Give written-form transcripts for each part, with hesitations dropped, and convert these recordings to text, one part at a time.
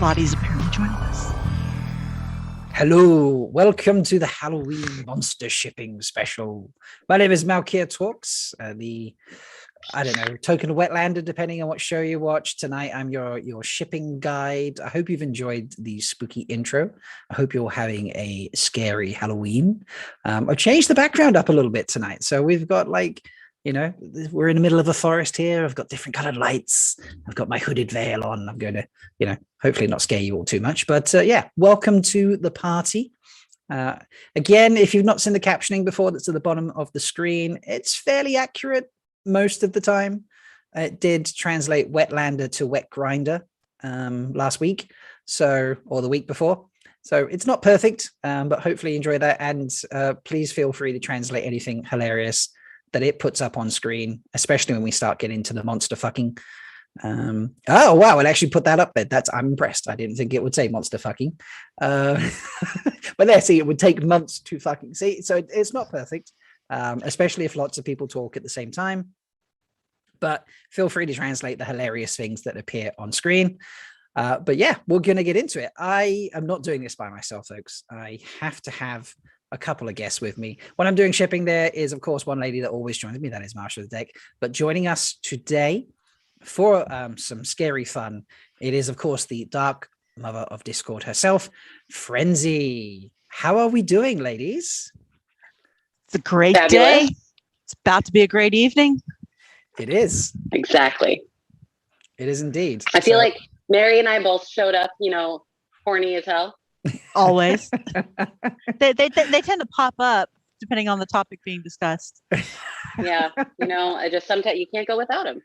Lottie's apparently joining us. Hello, welcome to the Halloween monster shipping special. My name is Malkier Talks, token wetlander, depending on what show you watch. Tonight, I'm your shipping guide. I hope you've enjoyed the spooky intro. I hope you're having a scary Halloween. I've changed the background up a little bit tonight. So we've got we're in the middle of a forest here. I've got different colored lights. I've got my hooded veil on. I'm going to, hopefully not scare you all too much. But welcome to the party. Again, if you've not seen the captioning before, that's at the bottom of the screen. It's fairly accurate most of the time. It did translate wetlander to wet grinder last week, or the week before. So it's not perfect, but hopefully you enjoy that. And please feel free to translate anything hilarious that it puts up on screen, especially when we start getting into the monster fucking. Oh wow, it actually put that up there. I'm impressed. I didn't think it would say monster fucking. But it would take months to fucking see. So it's not perfect, especially if lots of people talk at the same time. But feel free to translate the hilarious things that appear on screen. But yeah, we're gonna get into it. I am not doing this by myself, folks. I have to have a couple of guests with me. When I'm doing shipping, there is, of course, one lady that always joins me. That is Marsha of the Deck. But joining us today for some scary fun, it is, of course, the Dark Mother of Discord herself, Frenzy. How are we doing, ladies? It's a great day. It's about to be a great evening. It is. Exactly. It is indeed. I feel like Mary and I both showed up, horny as hell. Always. they tend to pop up depending on the topic being discussed. Yeah, I just sometimes you can't go without them.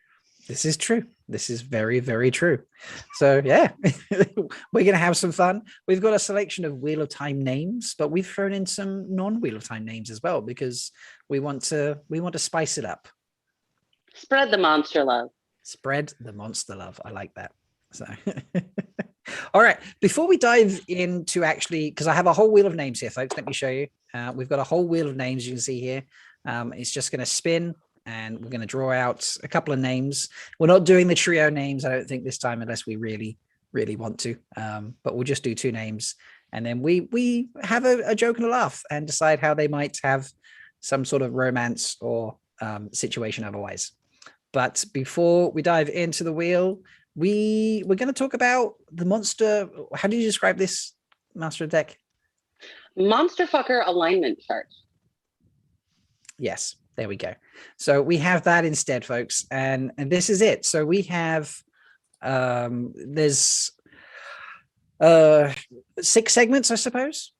This is true. This is very, very true. So yeah, we're gonna have some fun. We've got a selection of Wheel of Time names, but we've thrown in some non-Wheel of Time names as well because we want to spice it up. Spread the monster love. Spread the monster love. I like that. So all right, before we dive into because I have a whole wheel of names here, folks. Let me show you. We've got a whole wheel of names you can see here. It's just going to spin and we're going to draw out a couple of names. We're not doing the trio names, I don't think, this time, unless we really, really want to. But we'll just do two names. And then we have a joke and a laugh and decide how they might have some sort of romance or situation otherwise. But before we dive into the wheel, we're going to talk about the monster. How do you describe this, Master of Deck? Monster fucker alignment chart. Yes, there we go. So we have that instead, folks, and this is it. So we have there's 6 segments, I suppose.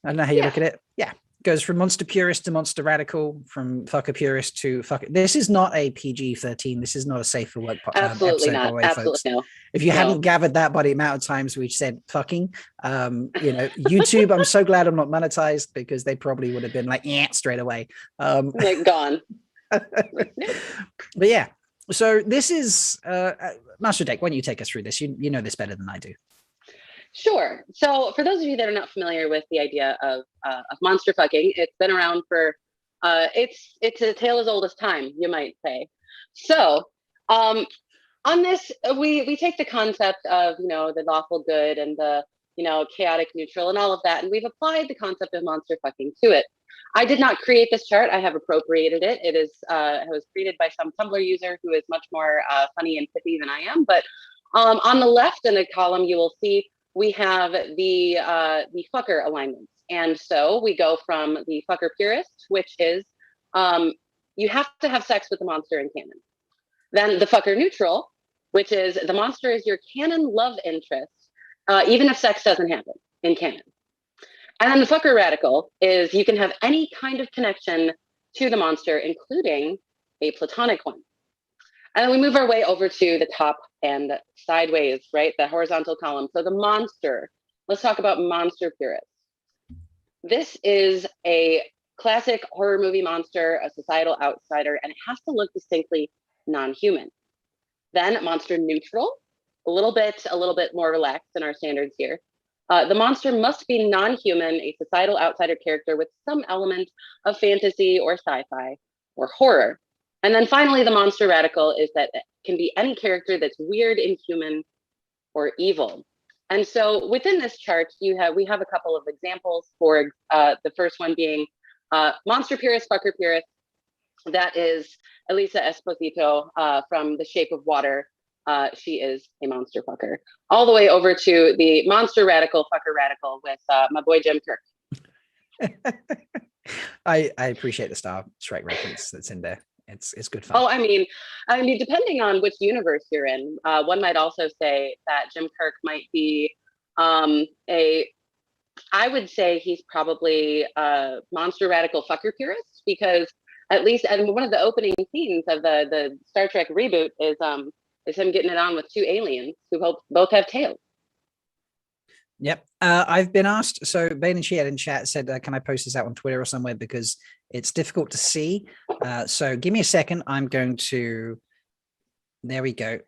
I don't know how you look at it. Yeah. Goes from monster purist to monster radical, from fucker purist to fucker. This is not a PG-13. This is not a safe for work Absolutely episode, not. by the way, Absolutely folks. no. If you hadn't gathered that by the amount of times we've said fucking, YouTube, I'm so glad I'm not monetized because they probably would have been like, yeah, straight away. Gone. But yeah, so this is Master Deck. Why don't you take us through this? You know this better than I do. Sure. So for those of you that are not familiar with the idea of monster fucking, it's been around for it's a tale as old as time, you might say. So on this, we take the concept of the lawful good and the chaotic neutral and all of that, and we've applied the concept of monster fucking to it. I did not create this chart. I have appropriated it. It was created by some Tumblr user who is much more funny and pithy than I am. But on the left in the column, you will see we have the fucker alignments. And so we go from the fucker purist, which is you have to have sex with the monster in canon. Then the fucker neutral, which is the monster is your canon love interest, even if sex doesn't happen in canon. And then the fucker radical is you can have any kind of connection to the monster, including a platonic one. And then we move our way over to the top and sideways, right? The horizontal column. So the monster, let's talk about monster purists. This is a classic horror movie monster, a societal outsider, and it has to look distinctly non-human. Then monster neutral, a little bit more relaxed in our standards here. The monster must be non-human, a societal outsider character with some element of fantasy or sci-fi or horror. And then finally, the monster radical is that it can be any character that's weird, inhuman, or evil. And so within this chart, we have a couple of examples for the first one being Monster Purist, Fucker Purist. That is Elisa Esposito from The Shape of Water. She is a monster fucker. All the way over to the Monster Radical, Fucker Radical with my boy Jim Kirk. I appreciate the Star Trek reference that's in there. It's good fun. Oh, I mean, depending on which universe you're in, one might also say that Jim Kirk might be I would say he's probably a monster radical fucker purist, because at least, and one of the opening scenes of the Star Trek reboot is him getting it on with two aliens who both have tails. Yep. I've been asked. So Bane and She in chat said, can I post this out on Twitter or somewhere, because it's difficult to see. So give me a second. I'm going to, there we go.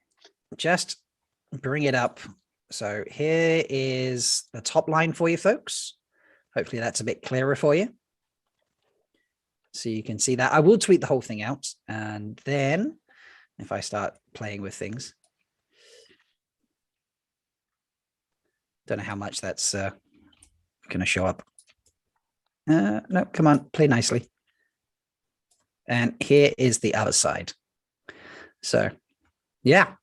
Just bring it up. So here is the top line for you folks. Hopefully that's a bit clearer for you. So you can see that. I will tweet the whole thing out. And then if I start playing with things, don't know how much that's going to show up. No, come on, play nicely. And here is the other side. So, yeah.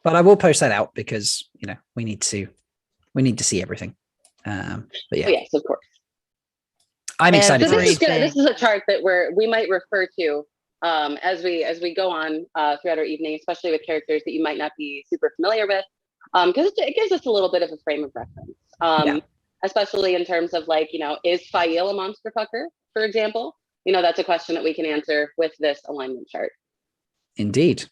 But I will post that out because, you know, we need to see everything. But yeah. Oh, yes, of course. I'm excited. So this is a chart that we might refer to as we go on throughout our evening, especially with characters that you might not be super familiar with, because it gives us a little bit of a frame of reference, especially in terms of, like, you know, is Fael a monster fucker, for example? You know, that's a question that we can answer with this alignment chart. Indeed.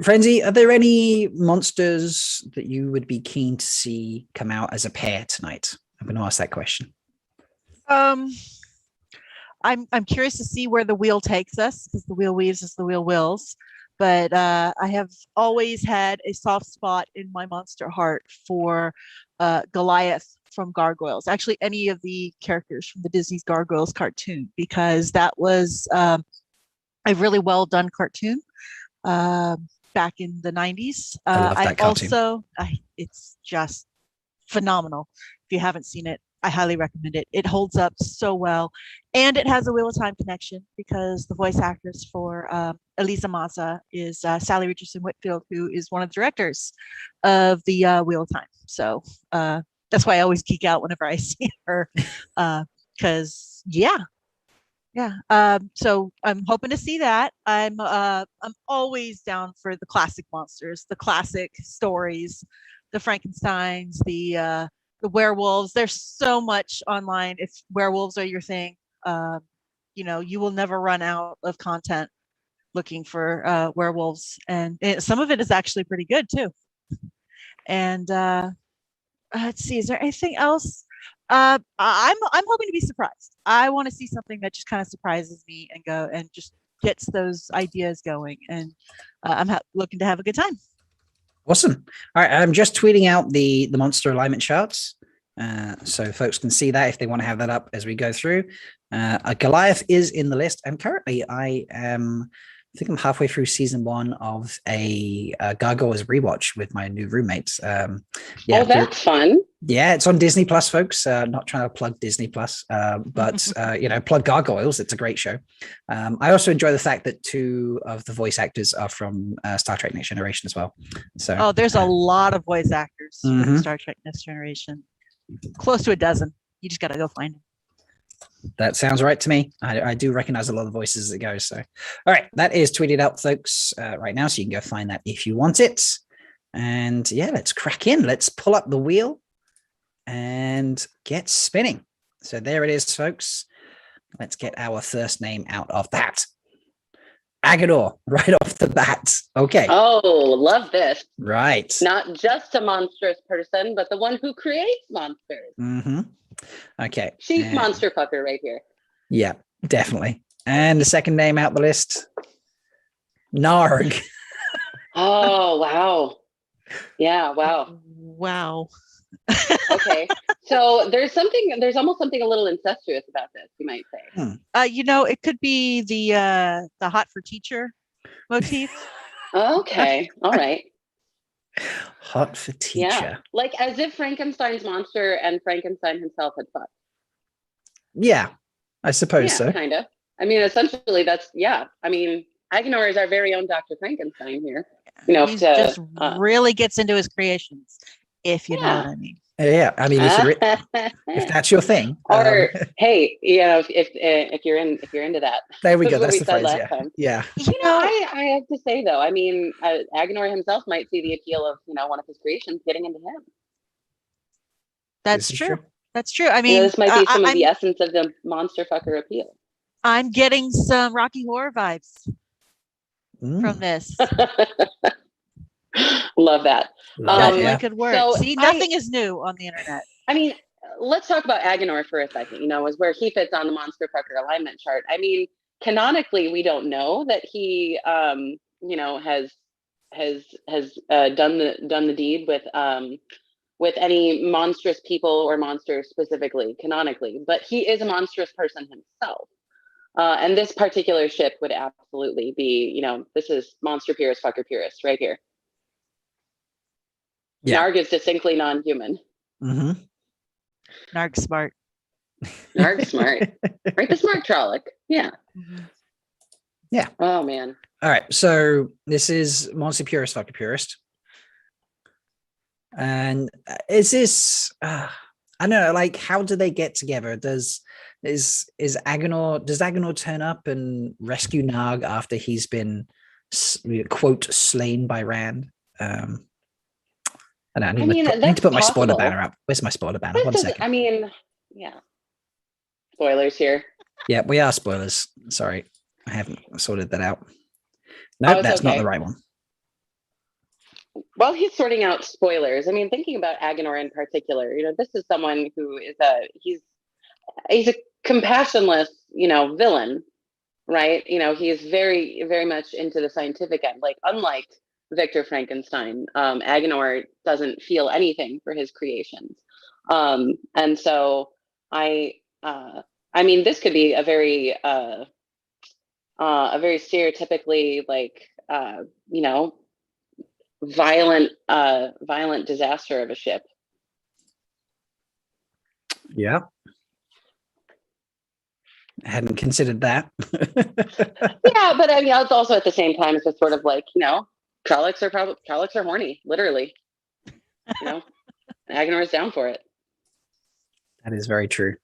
Frenzy, are there any monsters that you would be keen to see come out as a pair tonight? I'm going to ask that question. I'm curious to see where the wheel takes us, because the wheel weaves as the wheel wills. But I have always had a soft spot in my monster heart for Goliath from Gargoyles. Actually, any of the characters from the Disney's Gargoyles cartoon, because that was a really well done cartoon back in the 90s. I love that cartoon. It's just phenomenal. If you haven't seen it, I highly recommend it. It holds up so well. And it has a Wheel of Time connection, because the voice actress for Elisa Massa is Sally Richardson Whitfield, who is one of the directors of the Wheel of Time. So that's why I always geek out whenever I see her, because so I'm hoping to see that. I'm always down for the classic monsters, the classic stories, the Frankensteins, the werewolves. There's so much online. If werewolves are your thing, you know, you will never run out of content looking for werewolves, and some of it is actually pretty good too. And let's see, is there anything else? I'm hoping to be surprised. I want to see something that just kind of surprises me and just gets those ideas going. And I'm looking to have a good time. Awesome. All right, I'm just tweeting out the monster alignment charts, so folks can see that if they want to have that up as we go through. Goliath is in the list, and currently I think I'm halfway through season 1 of a Gargoyles rewatch with my new roommates. Oh, that's fun. Yeah, it's on Disney Plus, folks. Not trying to plug Disney Plus, but you know, plug Gargoyles. It's a great show. I also enjoy the fact that 2 of the voice actors are from Star Trek Next Generation as well. So, there's a lot of voice actors from Star Trek Next Generation, close to a dozen. You just got to go find them. That sounds right to me. I do recognize a lot of voices as it goes. So, all right, that is tweeted out, folks, right now. So you can go find that if you want it. And yeah, let's crack in. Let's pull up the wheel and get spinning. So there it is, folks. Let's get our first name out of that. Agador, right off the bat. Okay. Oh, love this. Right. Not just a monstrous person, but the one who creates monsters. Mm-hmm. Okay. Chief monster fucker right here. Yeah, definitely. And the second name out the list, Narg. Oh, wow. Yeah, wow. Wow. Okay. So there's almost something a little incestuous about this, you might say. You know, it could be the hot for teacher motif. Okay. All right. Hot for teacher. Yeah, like as if Frankenstein's monster and Frankenstein himself had fucked. Yeah, I suppose so. Kind of. I mean, essentially, that's I mean, Agenor is our very own Dr. Frankenstein here. You know, he just really gets into his creations, if you know what I mean. Yeah, I mean, if that's your thing, or hey, you know, if you're into that, there we go. That's the phrase. Time. Yeah. You know, I have to say though, I mean, Agenor himself might see the appeal of one of his creations getting into him. That's true. That's true. I mean, this might be some of the essence of the monster fucker appeal. I'm getting some Rocky Horror vibes from this. Love that. Definitely could work. So see, nothing is new on the internet. I mean, let's talk about Agenor for a second. You know, is where he fits on the monster fucker alignment chart. I mean, canonically, we don't know that he, you know, has done the deed with any monstrous people or monsters specifically, canonically. But he is a monstrous person himself. And this particular ship would absolutely be, you know, this is monster purist, fucker purist right here. Yeah. Narg is distinctly non-human. Mm-hmm. Narg smart. Narg smart. Right, the smart Trolloc. Yeah. Mm-hmm. Yeah. Oh, man. All right, so this is monster purist, fucker purist. And is this, I don't know, like, how do they get together? Does Agenor turn up and rescue Narg after he's been, quote, slain by Rand? I need to put my spoiler banner up. Where's my spoiler banner? One second. I mean, yeah. Spoilers here. Yeah, we are spoilers. Sorry, I haven't sorted that out. No, that's not the right one. While he's sorting out spoilers, I mean, thinking about Agenor in particular, you know, this is someone who is he's a compassionless, you know, villain, right? You know, he is very, very much into the scientific end. Like, unlike Victor Frankenstein, Agenor doesn't feel anything for his creations, and so I mean, this could be a very stereotypically, like, you know, violent disaster of a ship. Yeah, I hadn't considered that. Yeah, but I mean, it's also at the same time, it's just sort of like, you know, Trollocs are horny, literally. You know, Agenor is down for it. That is very true.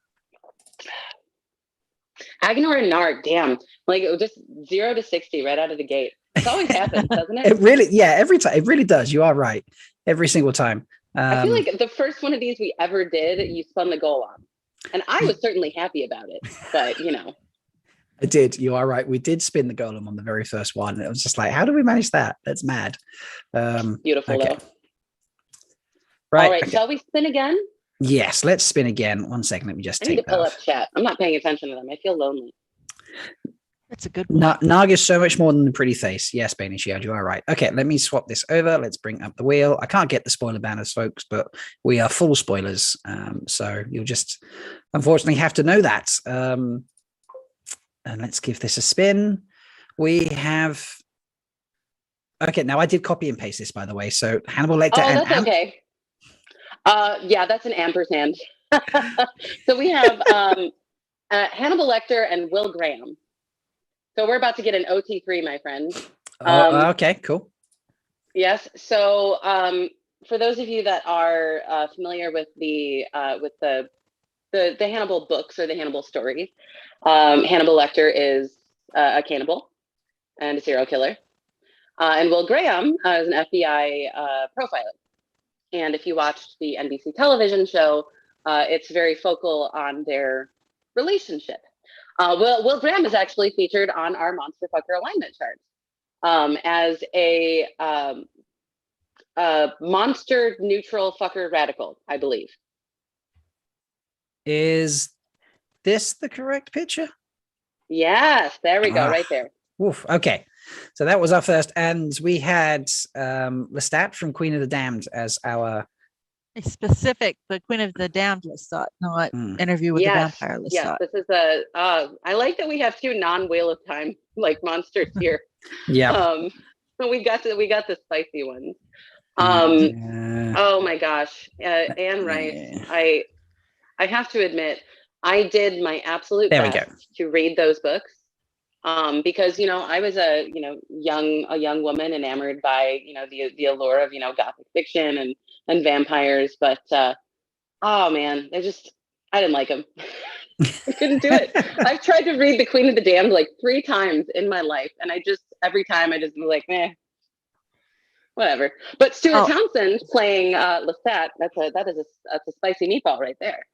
Agenor and Narg, damn, like, it was just 0 to 60 right out of the gate. It always happens, doesn't it? It really, yeah, every time. It really does. You are right. Every single time. I feel like the first one of these we ever did, you spun the goal on, and I was certainly happy about it. But you know. I did. You are right. We did spin the golem on the very first one. And it was just like, how do we manage that? That's mad. Beautiful, okay. Though. Right. All right. Okay. Shall we spin again? Yes. Let's spin again. 1 second. Let me just take need to pull up chat. I'm not paying attention to them. I feel lonely. That's a good one. Narg is so much more than the pretty face. Yes, Banish, you are right. Okay, let me swap this over. Let's bring up the wheel. I can't get the spoiler banners, folks, but we are full spoilers. So you'll just unfortunately have to know that. And let's give this a spin. We have... Okay, now I did copy and paste this, by the way. So Hannibal Lecter and... that's okay. Yeah, that's an ampersand. So we have Hannibal Lecter and Will Graham. So we're about to get an OT3, my friend. Okay, cool. Yes. So for those of you that are familiar with the Hannibal books or the Hannibal stories, Hannibal Lecter is a cannibal and a serial killer. And Will Graham is an FBI profiler. And if you watched the NBC television show, it's very focal on their relationship. Will Graham is actually featured on our Monster Fucker alignment chart as a monster neutral fucker radical, I believe. Is this the correct picture? Yes, there we go, right there. Oof, okay. So that was our first, and we had Lestat from Queen of the Damned as our... the Queen of the Damned Lestat, not Interview with the Vampire Lestat. Yes, this is I like that we have 2 non-Wheel of Time like monsters here. Yeah. So we got the spicy ones. Oh my gosh, Anne Rice. I have to admit, I did my absolute There we go. best to read those books. Because I was a young woman enamored by the allure of gothic fiction and vampires, but oh man, I didn't like them. I couldn't do it. I've tried to read The Queen of the Damned like 3 times in my life, and every time I just was like, meh, whatever. But Stuart Townsend playing Lestat, that's a spicy meatball right there.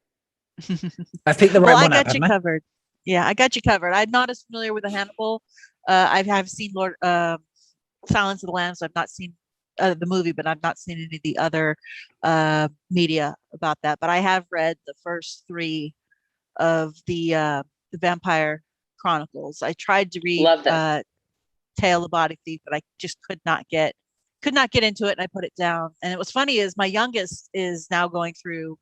I picked the right one I up. got you covered. Yeah, I got you covered. I'm not as familiar with the Hannibal. I have seen Silence of the Lambs. I've not seen the movie, but I've not seen any of the other media about that. But I have read the first 3 of the Vampire Chronicles. I tried to read Tale of the Body Thief, but I just could not get into it, and I put it down. And it was funny is my youngest is now going through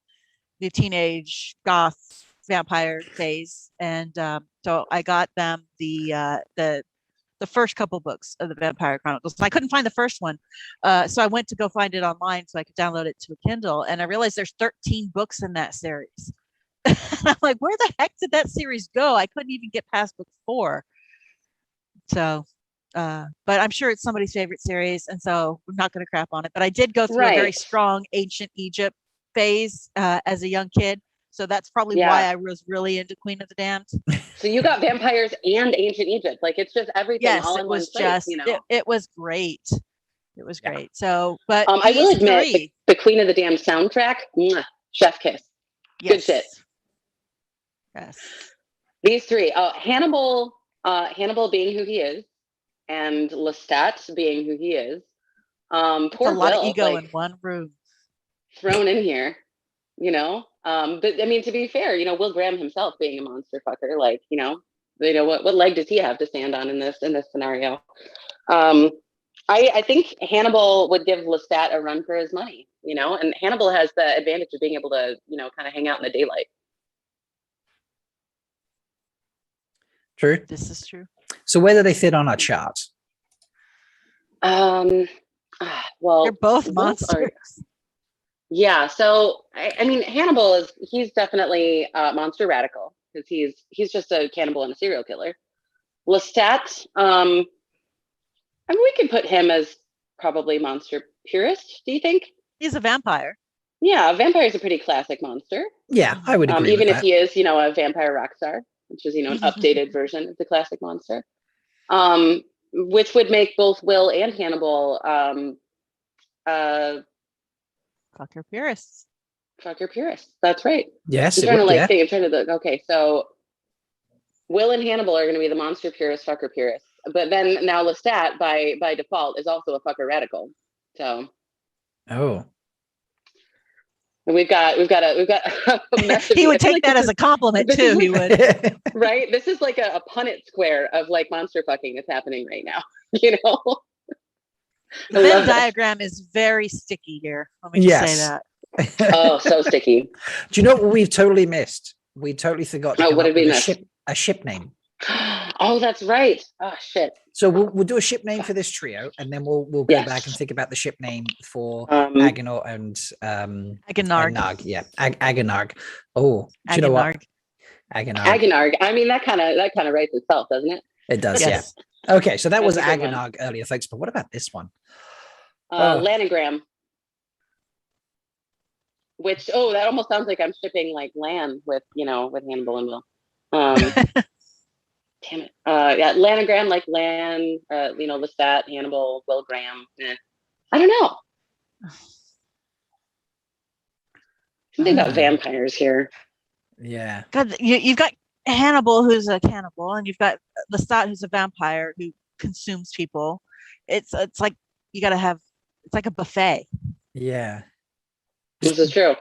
the teenage goth vampire phase, and so I got them the first couple books of the Vampire Chronicles. I couldn't find the first one, so I went to go find it online so I could download it to a Kindle, and I realized there's 13 books in that series. I'm like, where the heck did that series go? I couldn't even get past book 4. So but I'm sure it's somebody's favorite series, and so I'm not going to crap on it. But I did go through a very strong ancient Egypt phase as a young kid, so that's probably why I was really into Queen of the Damned. So you got vampires and ancient Egypt, like it's just everything all in one place. It was great. It was great. So, but I will admit the Queen of the Damned soundtrack, chef kiss. Yes. Good shit. Yes. These 3, Hannibal being who he is, and Lestat being who he is. Poor a lot Will, of ego in one room thrown in here, but I mean, to be fair, Will Graham himself being a monster fucker, like, what leg does he have to stand on in this scenario? I think Hannibal would give Lestat a run for his money, and Hannibal has the advantage of being able to, kind of hang out in the daylight. True. This is true. So where do they fit on our chart? Well, they're both monsters. Yeah. So I mean, Hannibal he's definitely monster radical, because he's just a cannibal and a serial killer. Lestat, I mean, we could put him as probably monster purist. Do you think? He's a vampire. Yeah, a vampire is a pretty classic monster. Yeah, I would agree. Even with if that. he is, a vampire rock star, which is, an updated version of the classic monster. Which would make both Will and Hannibal fucker purists. Fucker purists. That's right. Yes. I'm trying to look. Okay, so Will and Hannibal are going to be the monster purist, fucker purists. But then now Lestat by default is also a fucker radical. So. Oh. And we've got a mess of he would take that as a compliment too. He would. Right? This is like a Punnett square of like monster fucking that's happening right now. The Venn diagram is very sticky here. Let me just say that. Oh, so sticky. Do you know what we've totally missed? We totally forgot. What did we miss? A ship name. Oh, that's right. Oh shit. So we'll do a ship name for this trio, and then we'll go back and think about the ship name for Agenor and Agenarg. Yeah, Agenarg. Oh, do you know what? Agenarg. I mean, that kind of writes itself, doesn't it? It does. Yes. Yeah. Okay, so that was Agenarg earlier, folks. But what about this one? Lanagram. Which that almost sounds like I'm shipping like Lan with Hannibal and Will. Damn it. Lanagram, like Lan, Lestat, Hannibal, Will Graham. I don't know. Something about vampires here. Yeah. God, you've got Hannibal, who's a cannibal, and you've got Lestat, who's a vampire who consumes people. It's like you got to have. It's like a buffet. Yeah. This is true.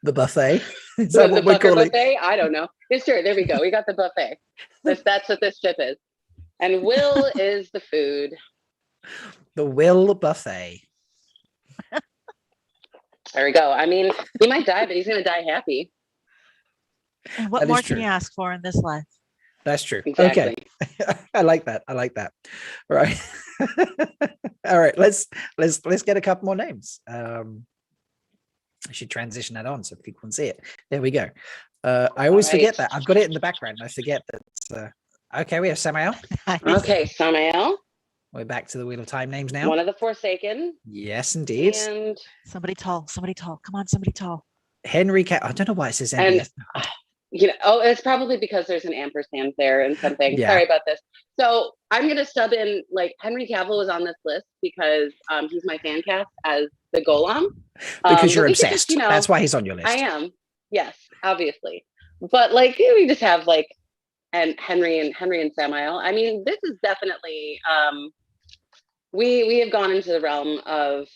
The buffet. Is that what we call it? Buffet? I don't know. Yes, sure. There we go. We got the buffet. That's what this ship is. And Will is the food. The Will buffet. There we go. I mean, he might die, but he's going to die happy. And what more can you ask for in this life? That's true. Exactly. Okay. I like that. All right. All right. Let's get a couple more names. I should transition that on so people can see it. There we go. I always forget that. I've got it in the background. I forget that. Okay, we have Sammael. Okay, Sammael. We're back to the Wheel of Time names now. One of the Forsaken. Yes, indeed. And somebody tall. Come on, somebody tall. Henry I don't know why it says Henry. It's probably because there's an ampersand there and something. Yeah. Sorry about this. So I'm gonna sub in, like, Henry Cavill was on this list because he's my fan cast as the Golem. Because you're obsessed. Just, that's why he's on your list. I am. Yes, obviously. But like we just have like Henry and Sammael. I mean, this is definitely we have gone into the realm of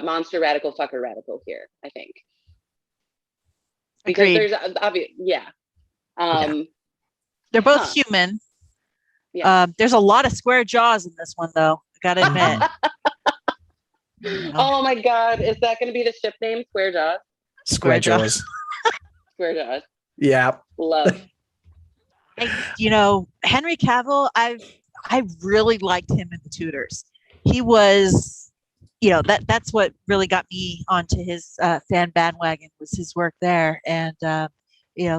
monster radical fucker radical here, I think. Because Agreed. there's obvious, they're both human. Yeah. There's a lot of square jaws in this one, though. I gotta admit. Oh my God, is that going to be the ship name? Square Jaws. Square Jaws. Square Jaws. Yeah. Love. Henry Cavill. I really liked him in The Tudors. He was, that's what really got me onto his fan bandwagon, was his work there. And The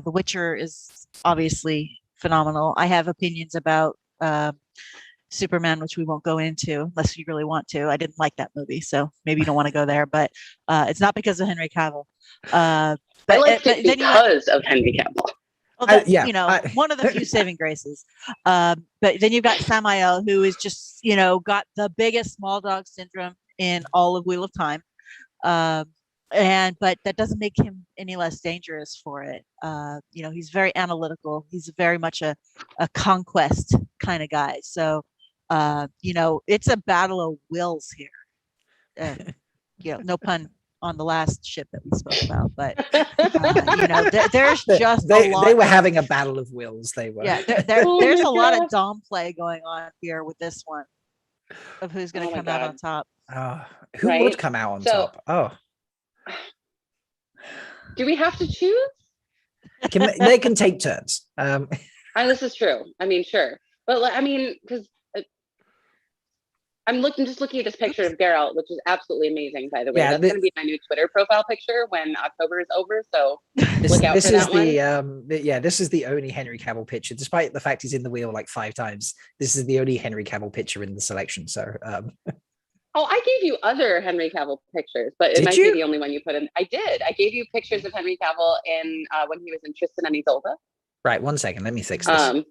Witcher is obviously phenomenal. I have opinions about Superman, which we won't go into unless you really want to. I didn't like that movie, so maybe you don't want to go there. But it's not because of Henry Cavill. I liked it because of Henry Cavill. Well, one of the few saving graces. But then you've got Sammael, who is just, got the biggest small dog syndrome in all of Wheel of Time. But that doesn't make him any less dangerous for it. He's very analytical. He's very much a conquest kind of guy. So, it's a battle of wills here. No pun on the last ship that we spoke about, but there's just a lot. They were having a battle of wills. They were. Yeah, there's a lot of dom play going on here with this one, of who's going to come out on top. Who would come out on top? Oh, do we have to choose? They can take turns. This is true. I mean, sure, but because I'm just looking at this picture of Geralt, which is absolutely amazing, by the way. That's going to be my new Twitter profile picture when October is over. So look out for that one. This is the only Henry Cavill picture, despite the fact he's in the wheel like 5 times. This is the only Henry Cavill picture in the selection. So, I gave you other Henry Cavill pictures, but it might be the only one you put in. I did. I gave you pictures of Henry Cavill in when he was in Tristan and Isolde. Right. 1 second. Let me fix this.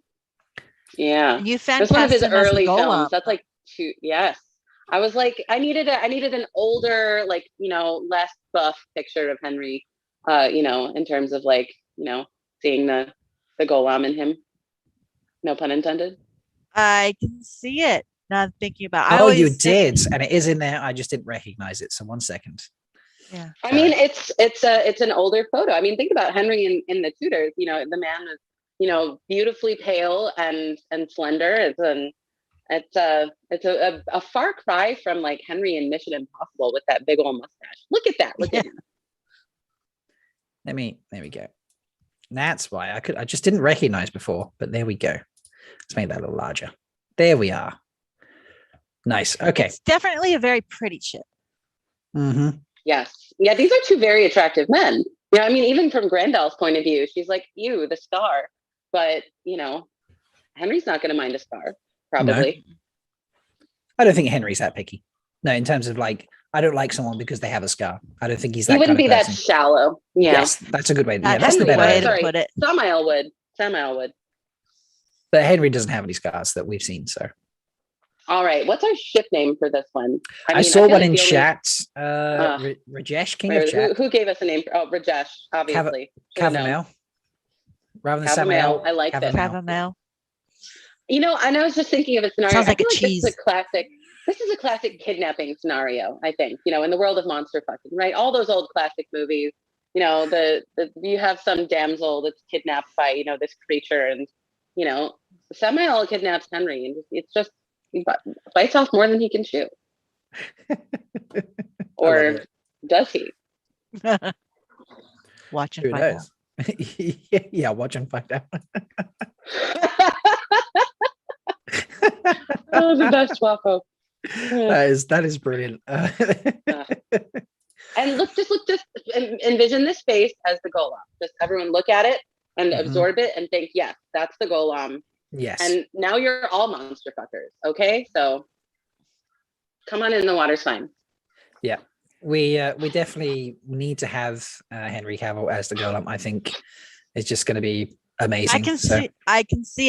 Yeah. You That's one of his early films. That's like 2. Yes. I was like, I needed an older, like, less buff picture of Henry, in terms of like, seeing the Golem in him. No pun intended. I can see it. Now I'm thinking about. You did, and it is in there. I just didn't recognize it. So 1 second. Yeah. I mean, it's an older photo. I mean, think about Henry in The Tudors. The man is, beautifully pale and slender. It's a far cry from like Henry in Mission Impossible with that big old mustache. Look at that. Look at him. There we go. That's why I just didn't recognize before, but there we go. Let's make that a little larger. There we are. Nice. Okay. It's definitely a very pretty ship. Mm-hmm. Yes. Yeah, these are 2 very attractive men. I mean, even from Grendel's point of view, she's like, you, the scar. But, Henry's not going to mind a scar. Probably. No. I don't think Henry's that picky. No, in terms of like, I don't like someone because they have a scar. I don't think he's that. He wouldn't kind be of person. that shallow. Yeah. Yes, that's a good way. Yeah, that's the better way to put it. Sammael would. But Henry doesn't have any scars that we've seen. So. All right. What's our ship name for this one? I saw one in chat. Rajesh, King of Chat. Who gave us a name? Rajesh, obviously. Cavamel. Rather than Sammael. I like this. Cavamel. And I was just thinking of a scenario. Sounds like a cheese. This is a classic kidnapping scenario, I think, in the world of monster fucking, right? All those old classic movies, you have some damsel that's kidnapped by, this creature, and, Sammael kidnaps Henry, and it's just, he bites off more than he can chew. Or does he? Watch and find out. Yeah, watch and find out. Oh, the best waffle. That is brilliant. And just envision this face as the golem. Just everyone look at it and absorb it and think, yes, that's the golem. Yes. And now you're all monster fuckers. Okay, so come on in, the water's fine. Yeah, we definitely need to have Henry Cavill as the golem. I think it's just going to be amazing. I can see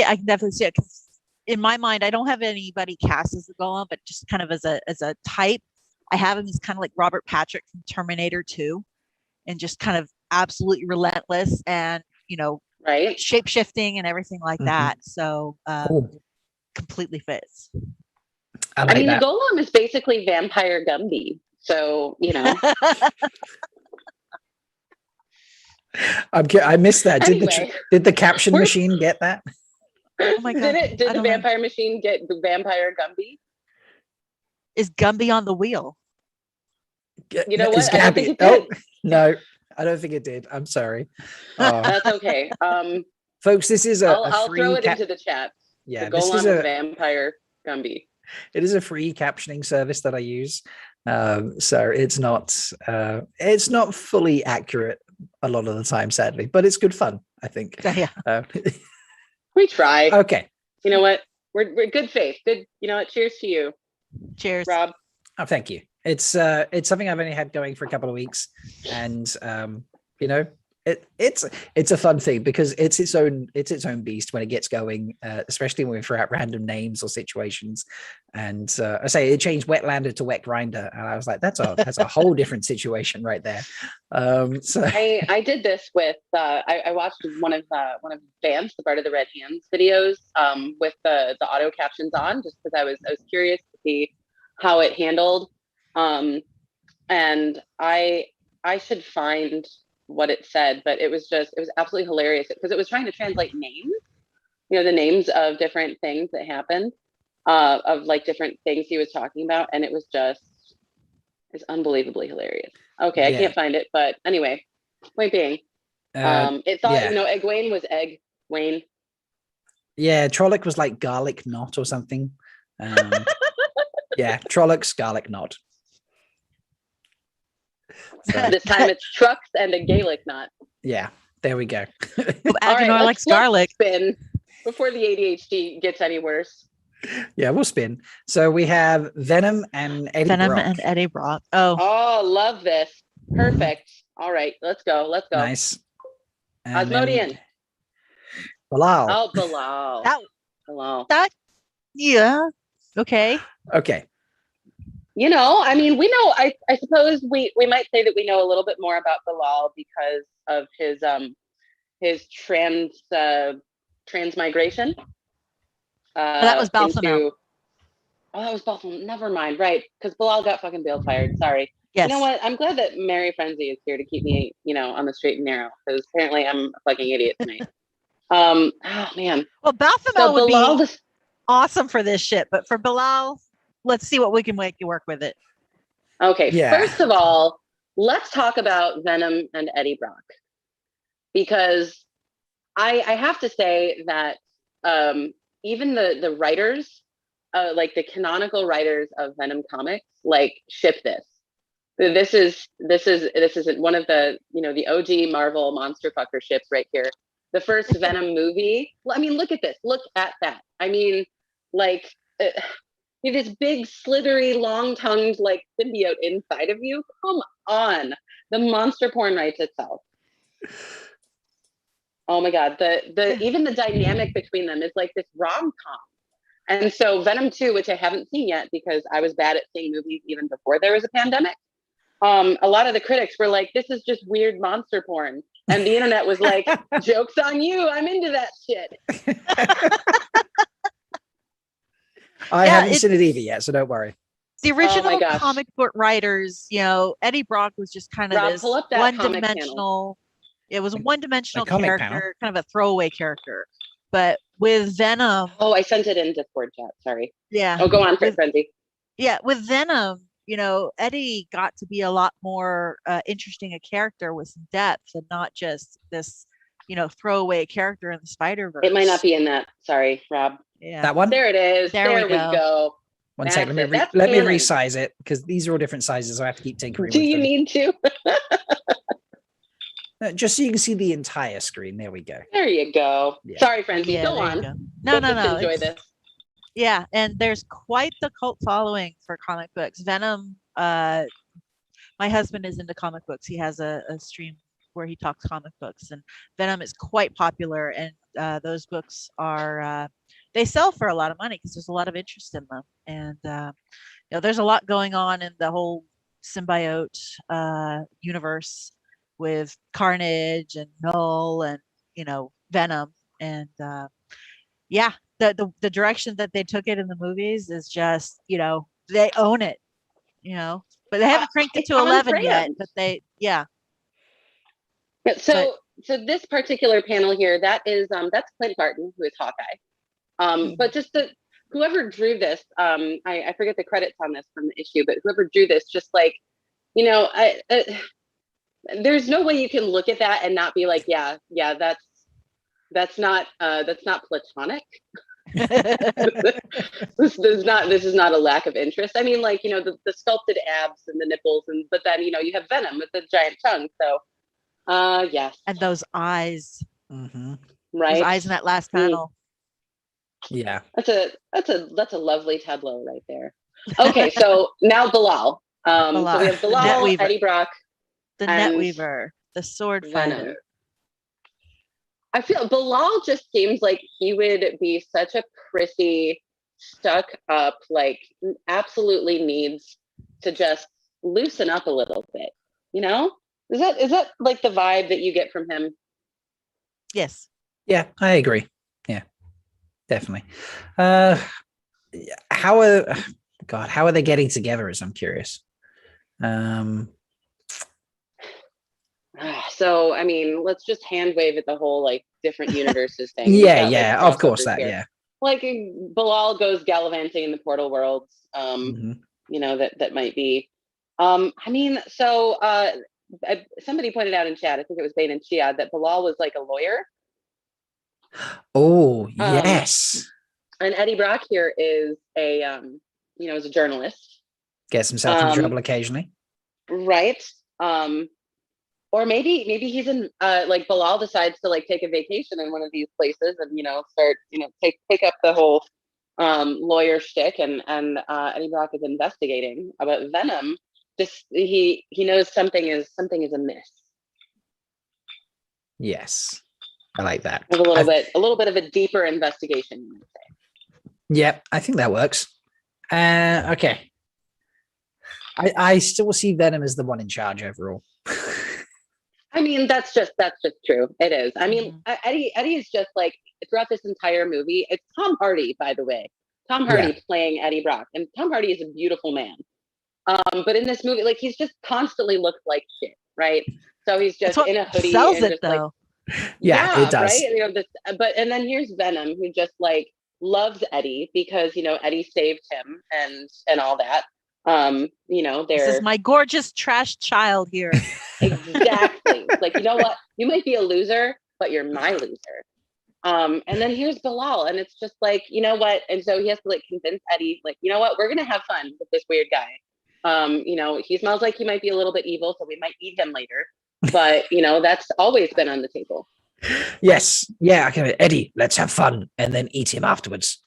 it. I can definitely see it. 'Cause in my mind, I don't have anybody cast as the golem, but just kind of as a type, I have him as kind of like Robert Patrick from Terminator 2, and just kind of absolutely relentless and, Right, shape shifting and everything like that. So Cool. completely fits. I mean, the golem is basically Vampire Gumby. So, I missed that. Anyway, did the caption machine get that? Oh my God. Did the Vampire Machine get the Vampire Gumby? Is Gumby on the wheel? You know what? I don't think it did. No, I don't think it did. I'm sorry. That's okay. Folks, this is I'll throw it into the chat. Yeah, the golem is Vampire Gumby. It is a free captioning service that I use. So it's not fully accurate a lot of the time, sadly, but it's good fun, I think. Yeah. We try. Okay. You know what? We're good faith. Good. You know what? Cheers to you. Cheers, Rob. Oh, thank you. It's something I've only had going for a couple of weeks, and it's a fun thing because it's its own beast when it gets going, especially when we throw out random names or situations. And I say it changed Wetlander to Wet Grinder, and I was like, that's a whole different situation right there. So I did this with I watched one of Vance, the Bart of the Red Hands videos, with the auto captions on, just because I was curious to see how it handled. And I should find what it said, but it was absolutely hilarious because it was trying to translate names, the names of different things that happened, of like different things he was talking about, and it's unbelievably hilarious. Okay, I can't find it, but anyway, point being, it thought Egwene was Egg Wayne. Yeah, Trolloc was like garlic knot or something. Yeah, Trollocs garlic knot. So. This time it's trucks and a Gaelic knot. Yeah, there we go. Agenor likes garlic. Spin before the ADHD gets any worse. Yeah, we'll spin. So we have Venom and Eddie Brock. Oh, love this. Perfect. All right, let's go. Nice. Osmodian. Bilal. Oh, Bilal. Bilal. Yeah. Okay. I mean, we know. I suppose we might say that we know a little bit more about Bilal because of his transmigration. That was Balthamo. That was Balthamo. Never mind. Right, because Bilal got fucking bail fired. Sorry. Yes. You know what? I'm glad that Mary Frenzy is here to keep me, on the straight and narrow, because apparently I'm a fucking idiot tonight. Oh man. Well, Balthamo would be awesome for this shit, but for Bilal, let's see what we can make you work with it. Okay. Yeah. First of all, let's talk about Venom and Eddie Brock, because I have to say that even the writers, like the canonical writers of Venom comics, like ship this. This is one of the the OG Marvel monster fucker ships right here. The first Venom movie. I mean, look at this. Look at that. I mean, like this big, slithery, long-tongued like symbiote inside of you. Come on, the monster porn writes itself. Oh my God, the even the dynamic between them is like this rom-com. And so Venom 2, which I haven't seen yet because I was bad at seeing movies even before there was a pandemic. A lot of the critics were like, this is just weird monster porn. And the internet was like, joke's on you. I'm into that shit. I haven't seen it either yet, so don't worry. The original comic book writers, Eddie Brock was just kind of this one-dimensional. It was a one-dimensional character, kind of a throwaway character. But with Venom... Oh, I sent it in Discord chat. Sorry. Yeah. Oh, go on, Frenzy. Yeah, with Venom, Eddie got to be a lot more interesting a character with some depth and not just this throwaway character in the Spider-Verse. It might not be in that. Sorry, Rob. Yeah. That one? There it is. There we we go. go. One That's second. it. That's Let me canon. resize it because these are all different sizes. So I have to keep tinkering Do with you them. need to? Just so you can see the entire screen. There we go. There you go. Yeah. Sorry, Frenzy. Yeah, Go there you on. go. No, We'll no, just no. enjoy it's- this. Yeah, and there's quite the cult following for comic books. Venom, my husband is into comic books. He has a stream where he talks comic books, and Venom is quite popular, and those books are they sell for a lot of money because there's a lot of interest in them. And there's a lot going on in the whole symbiote universe with Carnage and Null and Venom, and yeah, the direction that they took it in the movies is just they own it, but they haven't cranked it to on 11 brand. yet, but Yeah, so this particular panel here, that's Clint Barton, who is Hawkeye. But just whoever drew this, I forget the credits on this from the issue, but whoever drew this, just like, there's no way you can look at that and not be like, yeah, that's not platonic. This is not a lack of interest. I mean, like, the sculpted abs and the nipples, but then you have Venom with the giant tongue. So yes. And those eyes. Mm-hmm. Right. Those eyes in that last panel. Yeah. That's a lovely tableau right there. Okay, so now Bilal. So we have Bilal, Netweaver. Eddie Brock, The and Netweaver, the sword Venom. fighter. I feel Bilal just seems like he would be such a prissy, stuck up, like absolutely needs to just loosen up a little bit. Is that like the vibe that you get from him? Yes. Yeah, I agree. Yeah, definitely. How are they getting together? As I'm curious. So, I mean, let's just hand wave at the whole like different universes thing. Yeah, of course that. Here. Yeah, like Bilal goes gallivanting in the portal worlds. That might be. I mean, so somebody pointed out in chat, I think it was Bane and Chia, that Bilal was like a lawyer. Oh yes. And Eddie Brock here is is a journalist. Gets himself in trouble occasionally. Right. Or maybe he's in like Bilal decides to like take a vacation in one of these places and start take up the whole lawyer shtick, and Eddie Brock is investigating about Venom. He knows something is amiss. Yes, I like that. A little bit of a deeper investigation, you might say. Yeah, I think that works. Okay. I still see Venom as the one in charge overall. I mean, that's just true. It is. I mean, Eddie is just like throughout this entire movie. It's Tom Hardy, by the way. Tom Hardy playing Eddie Brock, and Tom Hardy is a beautiful man. But in this movie, like he's just constantly looked like shit, right? So he's just in a hoodie. Sells and it just, though. Like, yeah, it does. Right? And then here's Venom, who just like loves Eddie because Eddie saved him and all that. This is my gorgeous trash child here. Exactly. Like, you know what? You might be a loser, but you're my loser. And then here's Bilal, and it's just like, you know what? And so he has to like convince Eddie, like, you know what? We're gonna have fun with this weird guy. He smells like he might be a little bit evil, so we might eat him later. But that's always been on the table. Yes. Yeah. Okay, Eddie, let's have fun and then eat him afterwards.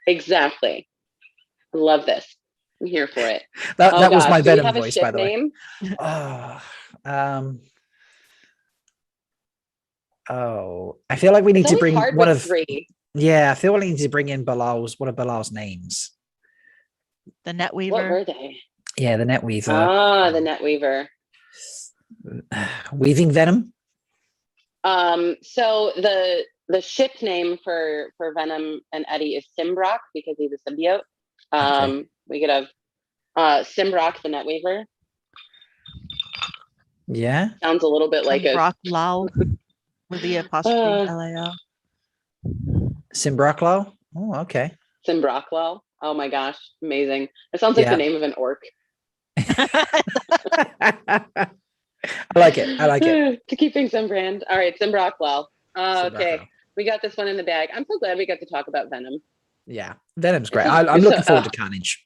Exactly. Love this. I'm here for it. That was my Venom voice, by the name? way. I feel like we need to bring one of three. Yeah, I feel like we need to bring in one of Bilal's names. The Netweaver. What were they? Yeah, the Netweaver. Ah, the Netweaver. Weaving Venom. So the ship name for Venom and Eddie is Simbrock because he's a symbiote. Okay. We could have Simbrock the Netweaver. Yeah. Sounds a little bit like Simbrock Lal with the apostrophe L-A-L. Simbrock. Oh, okay. Simbrock. Oh my gosh, amazing. It sounds like the name of an orc. I like it. I like it. To keep things on brand. All right, Sim Rockwell. Sim Okay, Rockwell. we got this one in the bag. I'm so glad we got to talk about Venom. Yeah, Venom's great. I'm looking forward to Carnage.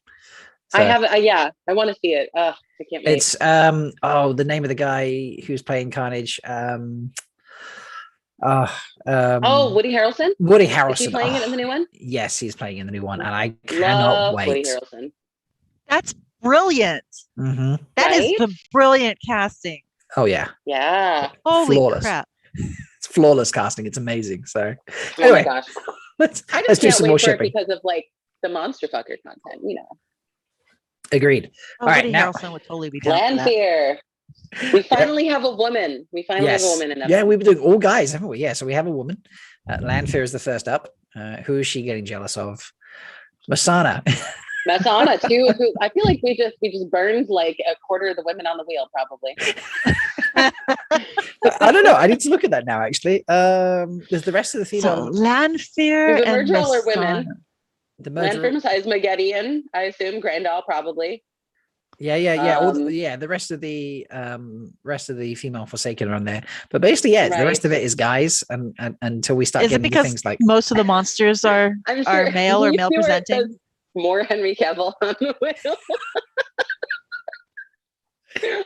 So, I have, yeah, I want to see it. I can't wait. it's the name of the guy who's playing Carnage. Woody Harrelson. Woody Is he Harrelson. playing it in the new one? Yes, he's playing in the new one, and I cannot Love wait. Woody Harrelson. That's brilliant. Mm-hmm. That is Right? some brilliant casting. Oh yeah, Yeah. Holy Flawless. crap. it's flawless casting. It's amazing. So Oh anyway, my gosh. let's I do just can't some wait more for it shipping. because of like the monster fucker content, you know. Agreed. Oh, All right, Woody now Harrelson would totally be down for that. Lanfear. We finally have a woman. We finally have a yes, woman in that. yeah, we've been doing all guys, haven't we? Yeah, so we have a woman. Lanfear is the first up. Who is she getting jealous of? Masana. Masana too. Who I feel like we just burned like a quarter of the women on the wheel, probably. I don't know. I need to look at that now. Actually, there's the rest of the female. So Lanfear The and merger all are Masana. women. The merger. Lanfear, Masai is Megadian. I assume Grandal probably. Yeah. The rest of the female Forsaken are on there, but basically, yeah, the rest of it is guys, and until we start Is it getting because things like most of the monsters are male or male presenting? More Henry Cavill on the wheel.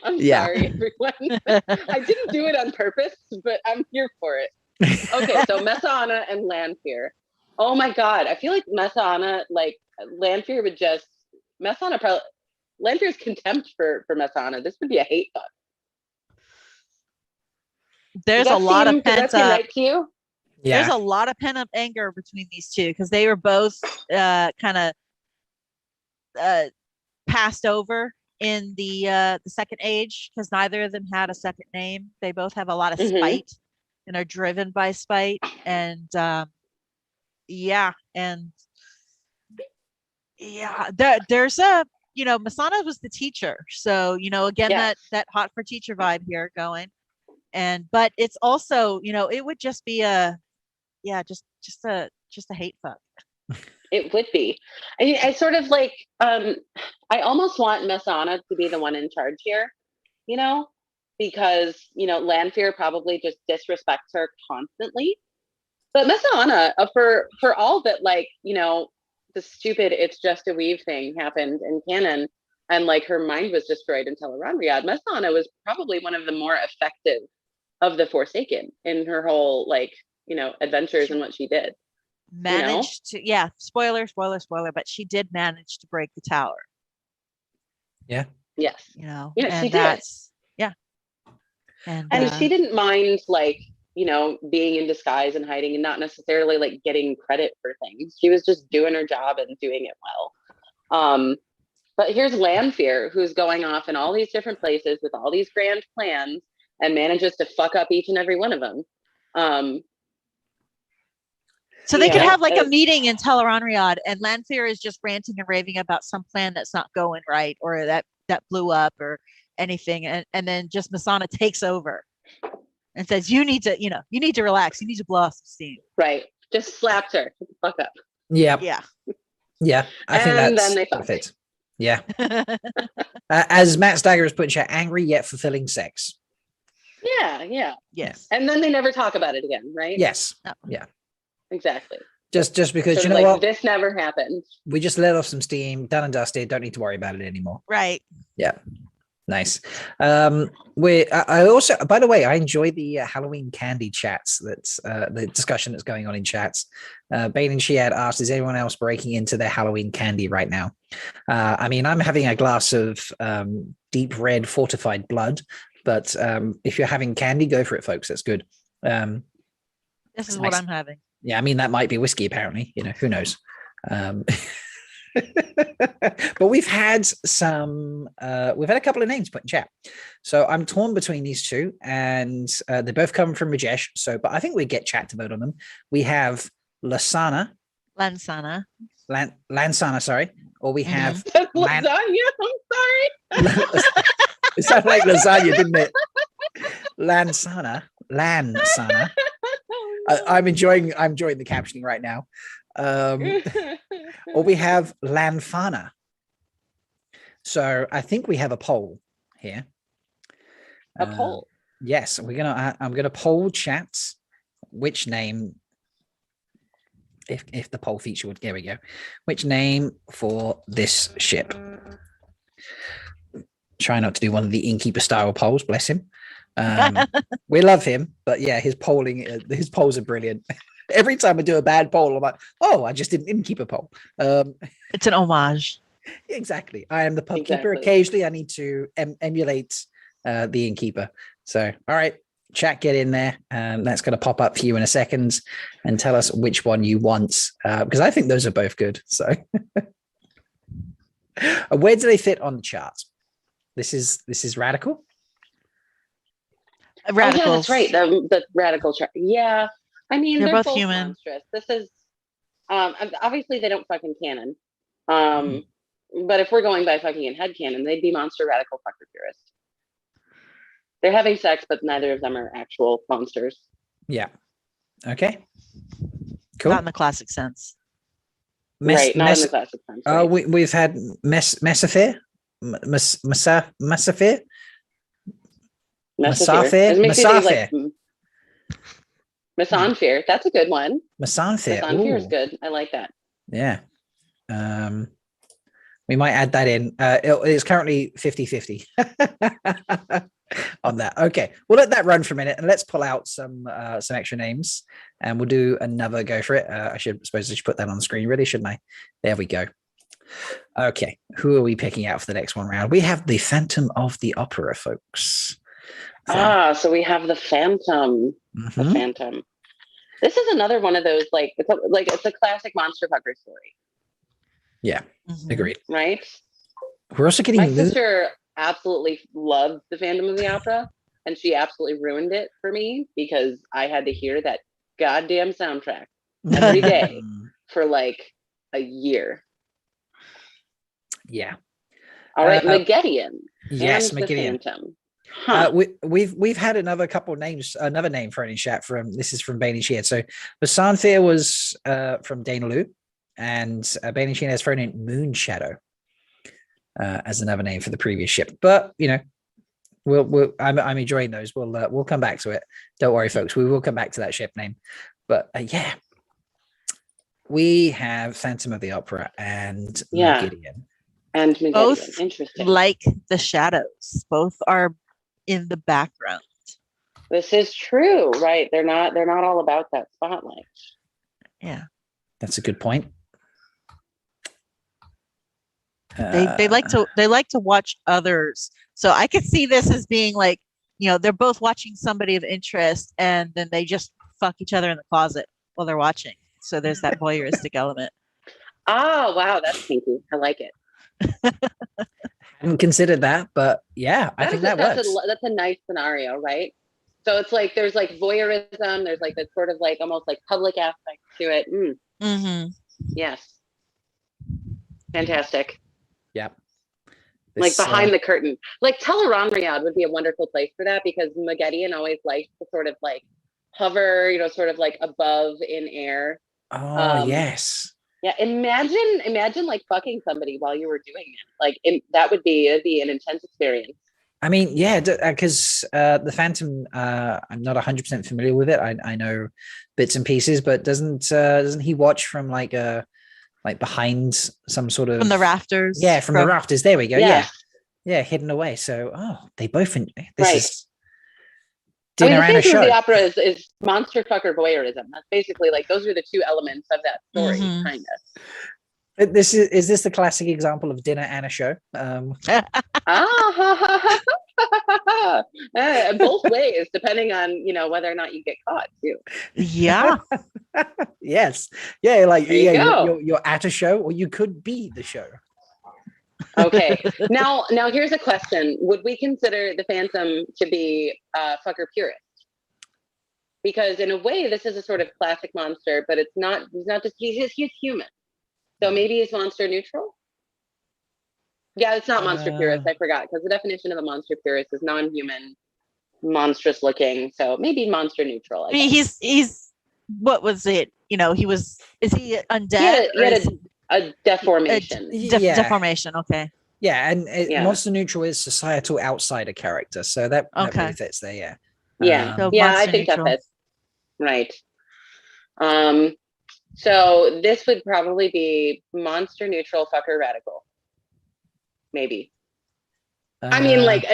I'm sorry, everyone. I didn't do it on purpose, but I'm here for it. Okay, so Masana and Lanfear. Oh my god, I feel like Masana, like Lanfear would just Masana probably Lanfear's contempt for Masana. This would be a hate fuck. There's a lot of pent up. Right to you? Yeah. There's a lot of pent up anger between these two because they were both kind of passed over in the second age because neither of them had a second name. They both have a lot of spite and are driven by spite, and there's a Masana was the teacher, so again that hot for teacher vibe here going, but it's also it would just be just a hate fuck. It would be. I sort of like I almost want Masana to be the one in charge here, because Lanfear probably just disrespects her constantly. But Masana, for all that, like, the stupid "it's just a weave" thing happened in canon, and like her mind was destroyed in Tel'aran'rhiod, Masana was probably one of the more effective of the Forsaken in her whole adventures and what she did. Managed to spoiler, but she did manage to break the tower. Yeah. Yes. And she that's did. And she didn't mind being in disguise and hiding and not necessarily like getting credit for things. She was just doing her job and doing it well. But here's Lanfear, who's going off in all these different places with all these grand plans and manages to fuck up each and every one of them. So they could have like a meeting in Tel'aran'rhiod, and Lanfear is just ranting and raving about some plan that's not going right, or that blew up, or anything, and then just Masana takes over and says, "You need to relax. You need to blow off some steam." Right. Just slaps her. Shut the fuck up. Yeah. I think that's then they perfect. Yeah. As Matt Stagger has put in chat, angry yet fulfilling sex. Yeah. Yes. And then they never talk about it again, right? Yes. No. Yeah. Exactly. Just because sort of what? This never happened. We just let off some steam, done and dusted. Don't need to worry about it anymore. Right. Yeah. Nice. I also, by the way, I enjoy the Halloween candy chats. That's the discussion that's going on in chats. Bane and Shiad asked, "Is anyone else breaking into their Halloween candy right now?" I mean, I'm having a glass of deep red fortified blood, but if you're having candy, go for it, folks. That's good. This is what I'm having. Yeah, I mean, that might be whiskey, apparently. Who knows? But we've had a couple of names put in chat. So I'm torn between these two, and they both come from Rajesh. But I think we get chat to vote on them. We have Lansana, sorry. Or we have lasagna. I'm sorry. It sounded like lasagna, didn't it? Lansana. I'm enjoying the captioning right now. Or we have Lanfana. So I think we have a poll here. a poll. Yes, I'm gonna poll chat which name, if the poll feature would, there we go. Which name for this ship? Try not to do one of the innkeeper style polls, bless him. We love him, but yeah, his polls are brilliant. Every time I do a bad poll, I'm like, oh, I just did an innkeeper poll. It's an homage. Exactly. I am the pub keeper. Exactly. Occasionally, I need to emulate the innkeeper. So, all right, chat, get in there. That's going to pop up for you in a second, and tell us which one you want, because I think those are both good. So, where do they fit on the chart? This is radical. Radicals. Oh, yeah, that's right. The radical chart. Yeah, I mean they're both human. Monstrous. This is obviously they don't fucking canon. But if we're going by fucking in headcanon, they'd be monster radical fucker purists. They're having sex, but neither of them are actual monsters. Yeah. Okay. Cool. Not in the classic sense. Right, not in the classic sense. Right. We've had Messafir. Messafir. Mesanfir. That's a good one. Mesanfir. Mesanfir is good. I like that. Yeah. We might add that in. It's currently 50-50 on that. Okay, we'll let that run for a minute, and let's pull out some extra names, and we'll do another go for it. I should put that on the screen, really, shouldn't I? There we go. Okay, who are we picking out for the next one round? We have the Phantom of the Opera, folks. So we have the Phantom. Mm-hmm. The Phantom. This is another one of those it's a classic monster fucker story. Yeah, agreed. Right? We're also getting... My sister absolutely loved the Phantom of the Opera, and she absolutely ruined it for me because I had to hear that goddamn soundtrack every day for like a year. Yeah. All right, Megiddian. Yes, and Megiddian. The Phantom. We've had another couple of names, another name thrown in chat this is from Bailey Sheard. So Mesanfir was from Dana Lu. And Bailey Sheen has thrown in Moon Shadow as another name for the previous ship. But I'm enjoying those. We'll come back to it. Don't worry, folks. We will come back to that ship name. But yeah, we have Phantom of the Opera and Megiddian. And Megiddian. Both interesting. Like the shadows. Both are in the background. This is true, right? They're not all about that spotlight. Yeah. That's a good point. They like to watch others. So I could see this as being like, they're both watching somebody of interest, and then they just fuck each other in the closet while they're watching. So there's that voyeuristic element. Oh, wow, that's kinky. I like it. I hadn't considered that, but yeah, I think that works. That's a nice scenario, right? So it's like there's like voyeurism, there's like this sort of like almost like public aspect to it. Yes. Fantastic. Yeah. Like behind the curtain. Like Teleron Riyadh would be a wonderful place for that, because Megiddian always likes to sort of like hover, sort of like above in air. Oh, yes. Yeah, imagine like fucking somebody while you were doing it. Like it'd be an intense experience. I mean, yeah, because the Phantom, I'm not 100% familiar with it. I know bits and pieces, but doesn't he watch from like behind some sort of... From the rafters? Yeah, from the rafters. There we go. Yeah, hidden away. So, they both... This is dinner and a show. The opera is monster fucker voyeurism. That's basically like, those are the two elements of that story, kind of. Is this the classic example of dinner and a show? Both ways, depending on whether or not you get caught too. Yeah. Yes. Yeah. Like you're at a show, or you could be the show. Okay. Now here's a question: would we consider the Phantom to be fucker purist? Because in a way, this is a sort of classic monster, but it's not. He's not just. He's human. So maybe he's monster neutral? Yeah, it's not monster purist. I forgot, because the definition of a monster purist is non-human, monstrous looking. So maybe monster neutral. I mean, he's what was it? Is he undead? He had a deformation. Deformation, okay. Yeah, and Yeah. monster neutral is societal outsider character, so that really fits there. Yeah. Yeah. So Yeah, I monster think that neutral. fits. Right. So this would probably be monster neutral fucker radical. Maybe. I mean, like,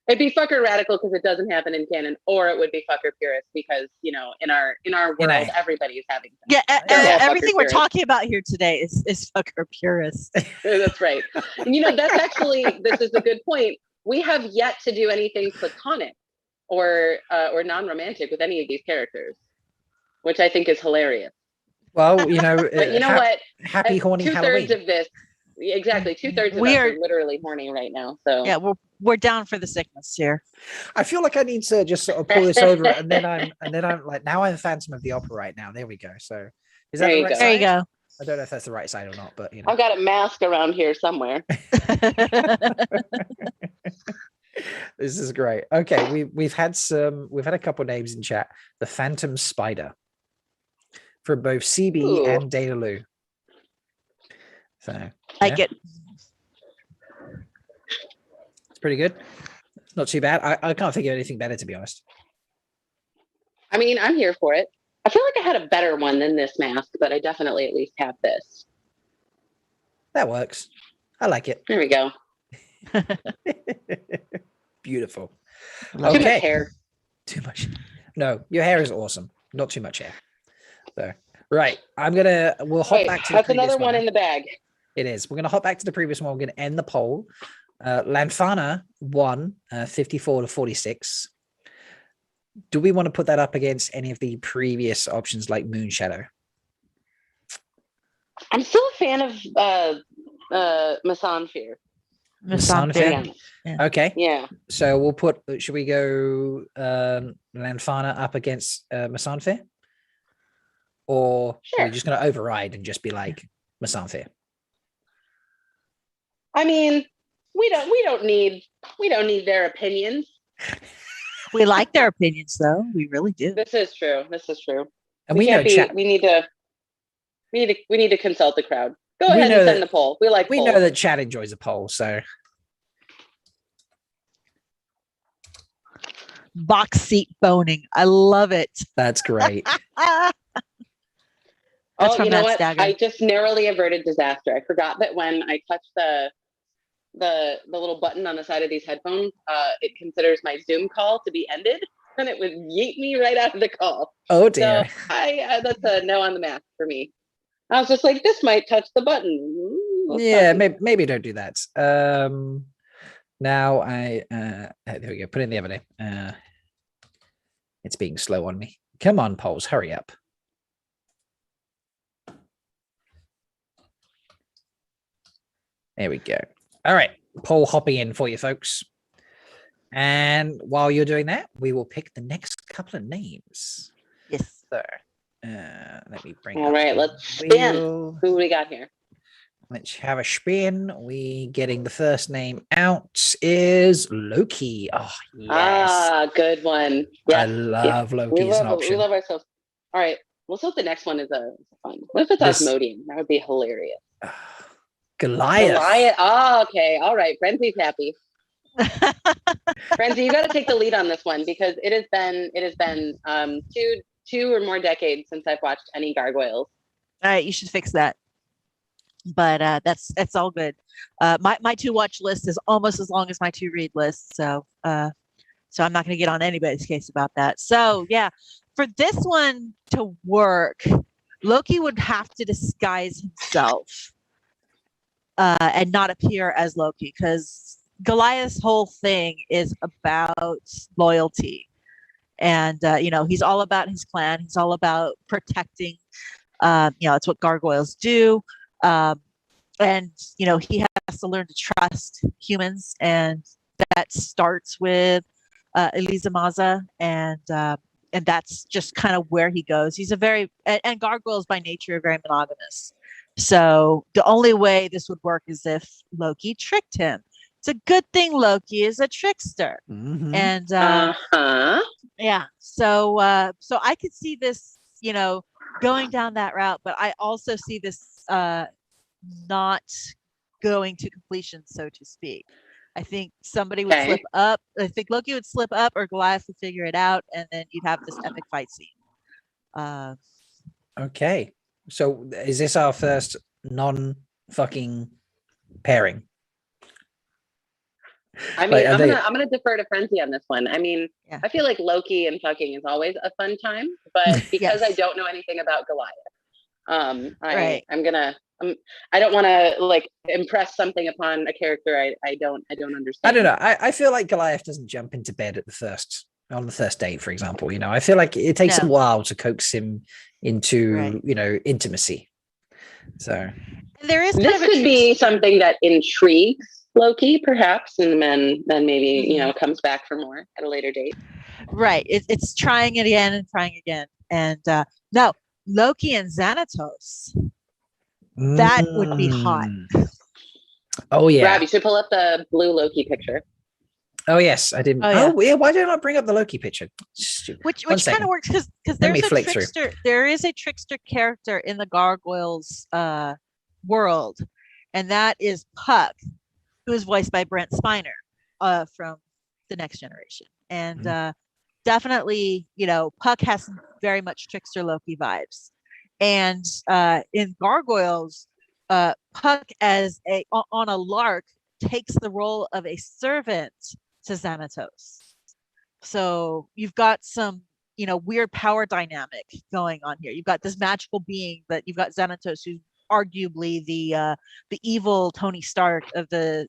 it'd be fucker radical because it doesn't happen in canon, or it would be fucker purist because, you know, in our world, everybody's having sex. Yeah, everything we're talking about here today is fucker purist. That's right. And, you know, that's actually, this is a good point. We have yet to do anything platonic or non-romantic with any of these characters, which I think is hilarious. Well, you know, but you know what? Happy horny Halloween. 2/3 of this, exactly, 2/3 of us are literally horny right now. So yeah, we're down for the sickness here. I feel like I need to just sort of pull this over, and then I'm like, now I'm Phantom of the Opera right now. There we go. So is that the right side? There you go. I don't know if that's the right side or not, but you know, I've got a mask around here somewhere. This is great. Okay, we've had a couple names in chat. The Phantom Spider from both CB and Daedalus. So like it. It's pretty good. Not too bad. I can't think of anything better, to be honest. I mean, I'm here for it. I feel like I had a better one than this mask, but I definitely at least have this. That works. I like it. There we go. Beautiful. Too much hair. Too much. No, your hair is awesome. Not too much hair. So, right. We'll hop back to the previous one. That's another one in the bag. It is. We're going to hop back to the previous one. We're going to end the poll. Lanfana won 54-46. Do we want to put that up against any of the previous options like Moonshadow? I'm still a fan of Lanfear. Lanfear? Yeah. Okay. Yeah. So we'll should we go Lanfana up against Lanfear? Or are we just going to override and just be like Lanfear? I mean, we don't need their opinions. We like their opinions, though. We really do. This is true. And we need to consult the crowd. Go ahead and send the poll. We know that chat enjoys a poll, so box seat boning. I love it. That's great. That's you know what? Stagger. I just narrowly averted disaster. I forgot that when I touched the little button on the side of these headphones, it considers my Zoom call to be ended, and it would yeet me right out of the call. Oh dear. So that's a no on the math for me. I was just like, this might touch the button. Yeah, maybe don't do that. Now there we go. Put in the other name. It's being slow on me. Come on, polls, hurry up. There we go. All right, poll hopping in for you folks. And while you're doing that, we will pick the next couple of names. Yes. So, let me bring. All right, let's spin. Who do we got here? Let's have a spin. We getting the first name out is Loki. Oh yes. Ah, good one. Yes. I love Loki as an option. We love ourselves. All right. Well, so the next one is a fun. What if it's Asmodean? That would be hilarious. Goliath. Oh, okay. All right. Frenzy's happy. Frenzy, you got to take the lead on this one because it has been two or more decades since I've watched any gargoyles. All right, you should fix that. But that's all good. My to watch list is almost as long as my to read list, so I'm not going to get on anybody's case about that. So yeah, for this one to work, Loki would have to disguise himself and not appear as Loki, because Goliath's whole thing is about loyalty, and he's all about his clan. He's all about protecting. It's what gargoyles do. And he has to learn to trust humans, and that starts with Elisa Maza, and that's just kind of where he goes. He's and gargoyles by nature are very monogamous. So the only way this would work is if Loki tricked him. It's a good thing Loki is a trickster. Mm-hmm. And yeah, so I could see this, going down that route, but I also see this not going to completion, so to speak. I think somebody would slip up. I think Loki would slip up, or Goliath would figure it out, and then you'd have this epic fight scene. Okay, so is this our first non-fucking pairing? I mean, I'm gonna defer to Frenzy on this one. I mean, I feel like Loki and fucking is always a fun time, but because I don't know anything about Goliath, I don't want to like impress something upon a character I don't understand. I don't know. I feel like Goliath doesn't jump into bed on the first date, for example. I feel like it takes a while to coax him into intimacy. So this could be something that intrigues Loki, perhaps, and then maybe comes back for more at a later date. Right. It's trying it again and trying again, and no, Loki and Xanatos. That would be hot. Oh yeah, Rob, you should pull up the blue Loki picture. Oh yes, I didn't. Oh yeah, why did I not bring up the Loki picture? Stupid. Which kind of works because there's a trickster. There is a trickster character in the Gargoyles world, and that is Puck, who is voiced by Brent Spiner from the Next Generation, and definitely, Puck has some very much trickster Loki vibes, and in Gargoyles, Puck on a lark takes the role of a servant to Xanatos. So you've got some, weird power dynamic going on here. You've got this magical being, but you've got Xanatos, who's arguably the evil Tony Stark of the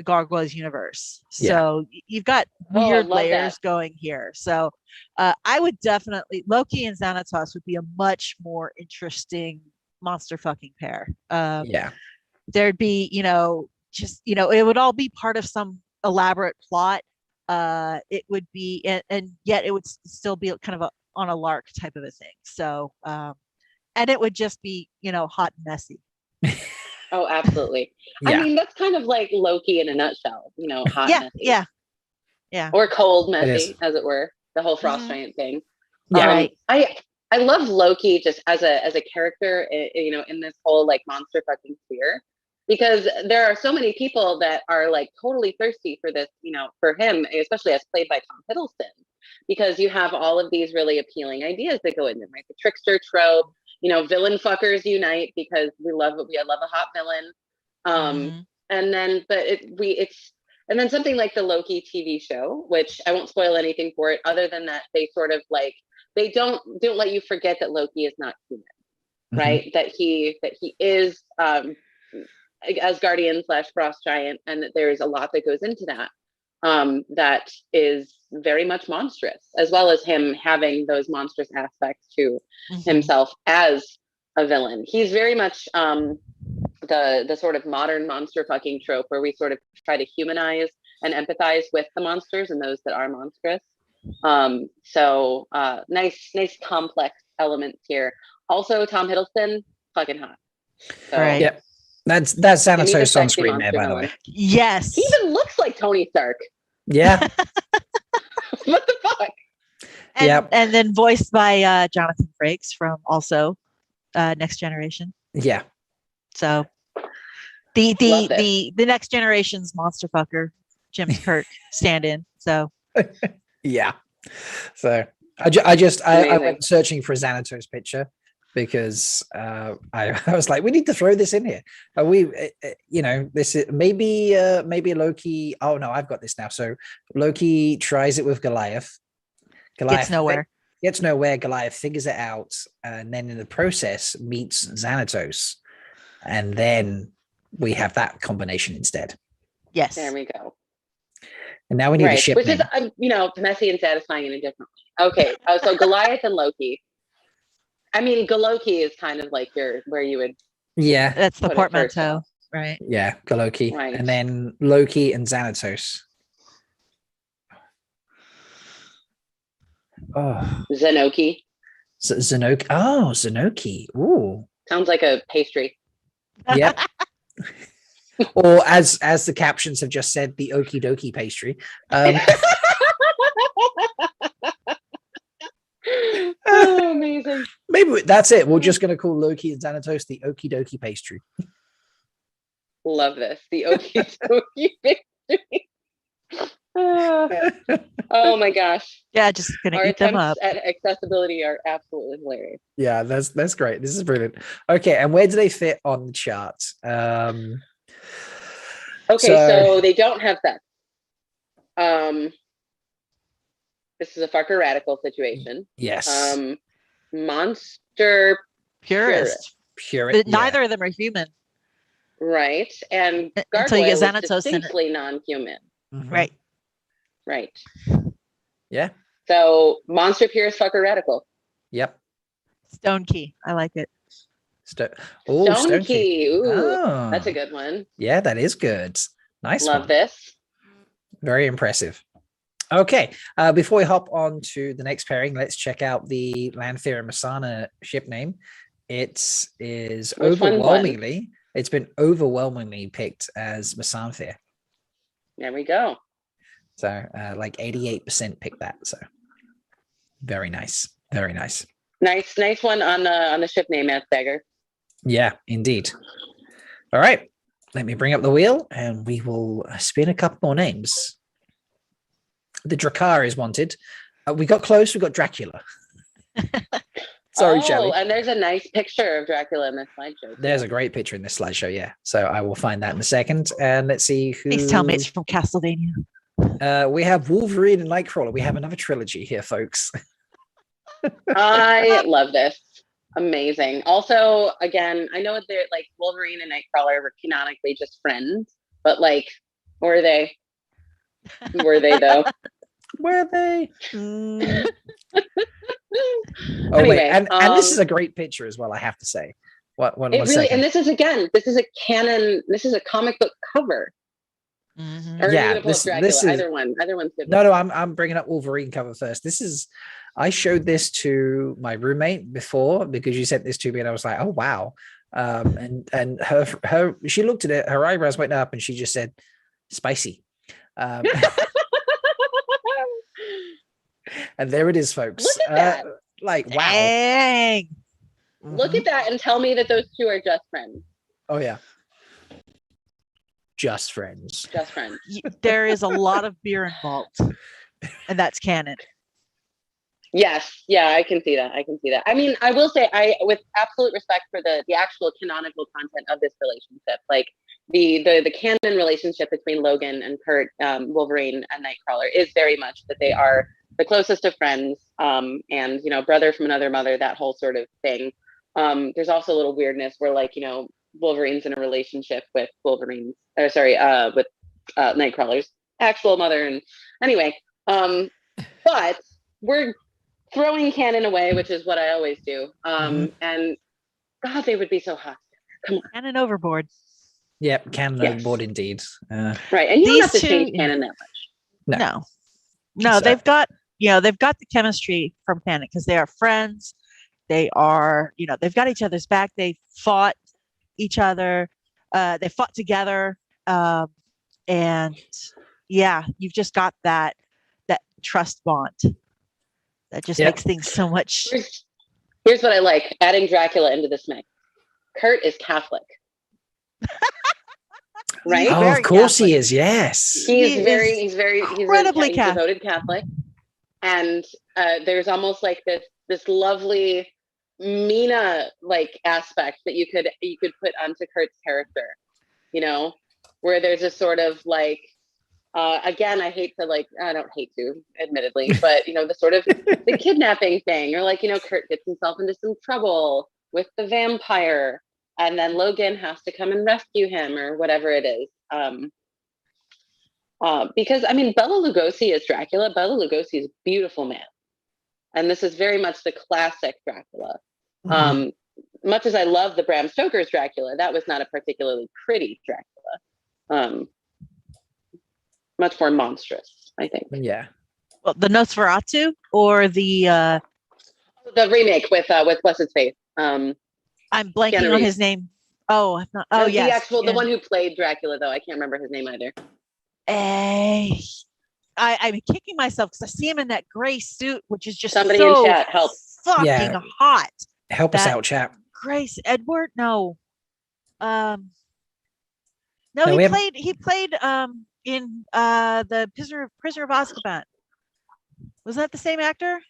Gargoyles universe. So you've got weird layers going here. So I would definitely, Loki and Xanatos would be a much more interesting monster fucking pair. There'd be, it would all be part of some elaborate plot. It would be, and yet it would still be kind of on a lark type of a thing. So, and it would just be, hot and messy. Oh, absolutely. I mean, that's kind of like Loki in a nutshell, hot, messy. Yeah. Or cold, messy, as it were. The whole frost giant thing. Right. I love Loki just as a character, in this whole like monster fucking sphere, because there are so many people that are like totally thirsty for this, for him, especially as played by Tom Hiddleston, because you have all of these really appealing ideas that go in them, right? The trickster trope, villain fuckers unite because I love a hot villain. And then, and then something like the Loki TV show, which I won't spoil anything for it, other than that they sort of like, they don't let you forget that Loki is not human, right? That he is Asgardian / frost giant, and that there is a lot that goes into that that is very much monstrous, as well as him having those monstrous aspects to himself as a villain. He's very much the sort of modern monster fucking trope where we sort of try to humanize and empathize with the monsters and those that are monstrous. So nice complex elements here. Also, Tom Hiddleston, fucking hot. So, right. Yep. That's Xanatos on screen there, by the way. Yes. He even looks like Tony Stark. Yeah. What the fuck? And then voiced by Jonathan Frakes from also Next Generation. Yeah. So the Next Generation's monster fucker, Jim Kirk stand-in. So yeah. So I went searching for a Xanatos picture because I was like, we need to throw this in here. This is maybe Loki. Oh no, I've got this now. So Loki tries it with Goliath. Gets nowhere. Goliath figures it out, and then in the process meets Xanatos, and then we have that combination instead. Yes, there we go. And now we need a ship, which is messy and satisfying in a different way. Okay, so Goliath and Loki. I mean, Goloki is kind of like where you would. Yeah, that's the portmanteau, right? Yeah, Goloki, right. And then Loki and Xanatos. Oh, Zenoki. Zenoki. Oh, Zenoki. Ooh, sounds like a pastry. Yep. Or as the captions have just said, the okie dokie pastry. Oh, amazing. Maybe that's it. We're just going to call Loki and Xanatos the okie dokie pastry. Love this. The Okie victory. Oh my gosh. Yeah, just gonna Our eat them up. attempts at accessibility are absolutely hilarious. Yeah, that's great. This is brilliant. Okay, and where do they fit on the chart? Okay, so they don't have sex. This is a fucker radical situation. Yes. Monster Purist. Purist. But neither of them are human. Right. And Until you Gargoyle get is Xanatos in it. distinctly non-human. Mhm. Right. Right. Yeah. So monster purist fucker radical. Yep. Stone Key. I like it. Stone Key. Ooh, Oh, that's a good one. Yeah, that is good. Nice Love one. this. Very impressive. Okay, before we hop on to the next pairing, let's check out the Lanfear and Masana ship name. It is overwhelmingly, it's been overwhelmingly picked as Masanfear. There we go. So like 88% picked that. So very nice. Very nice. Nice one on the ship name, Matt Dagger. Yeah, indeed. All right, let me bring up the wheel and we will spin a couple more names. The Drakkar is wanted. We got close. We got Dracula. Sorry, Shelly. And there's a nice picture of Dracula in this slideshow. There's a great picture in this slideshow. Yeah. So I will find that in a second. And let's see who. Please tell me it's from Castlevania. We have Wolverine and Nightcrawler. We have another trilogy here, folks. I love this. Amazing. Also, again, I know they're like Wolverine and Nightcrawler were canonically just friends, but like, were they? Were they though? Were they? Anyway, Wait, and this is a great picture as well, I have to say. One second. And this is a canon, this is a comic book cover. Mm-hmm. Or Yeah, this is either one's good. No, I'm bringing up Wolverine cover first. I showed this to my roommate before because you sent this to me and I was like, oh wow. And her she looked at it, her eyebrows went up and she just said spicy. And there it is, folks. Look at that. Like, wow. Dang. Look at that and tell me that those two are just friends. Oh, yeah. Just friends. Just friends. There is a lot of beer involved, and that's canon. Yes. Yeah, I can see that. I mean, I will say, with absolute respect for the actual canonical content of this relationship, like the canon relationship between Logan and Kurt, Wolverine and Nightcrawler is very much that they are the closest of friends, and, you know, brother from another mother, that whole sort of thing. There's also a little weirdness where, like, you know, Wolverine's in a relationship with Nightcrawler's actual mother. And anyway, but we're throwing canon away, which is what I always do. And God, they would be so hot. Come on. Canon overboard. Yep, canon overboard indeed. Right. And you don't have to change canon that much. No, So- they've got the chemistry from canon because they are friends. They are, they've got each other's back. They fought each other. They fought together. And yeah, you've just got that trust bond that just makes things so much. Here's what I like, adding Dracula into this mix. Kurt is Catholic. Right? Oh, of course Catholic. He is. Yes. He's very incredibly devoted Catholic. And there's almost like this lovely Mina like aspect that you could put onto Kurt's character, you know, where there's a sort of like, again, I don't hate to, admittedly, but, you know, the sort of the kidnapping thing, or like, you know, Kurt gets himself into some trouble with the vampire and then Logan has to come and rescue him or whatever it is. Because, I mean, Bela Lugosi is Dracula. Bela Lugosi is a beautiful man. And this is very much the classic Dracula. Much as I love the Bram Stoker's Dracula, that was not a particularly pretty Dracula. Much more monstrous, I think. Yeah. Well, the Nosferatu or the remake with what's his face? I'm blanking on his name. Oh, not, oh yes. The one who played Dracula, though. I can't remember his name either. I'm kicking myself because I see him in that gray suit, which is just somebody so in chat help. Fucking hot. Help us out, chat. Grace Edward? No. No, No, he played in the Prisoner of Azkaban. Was that the same actor?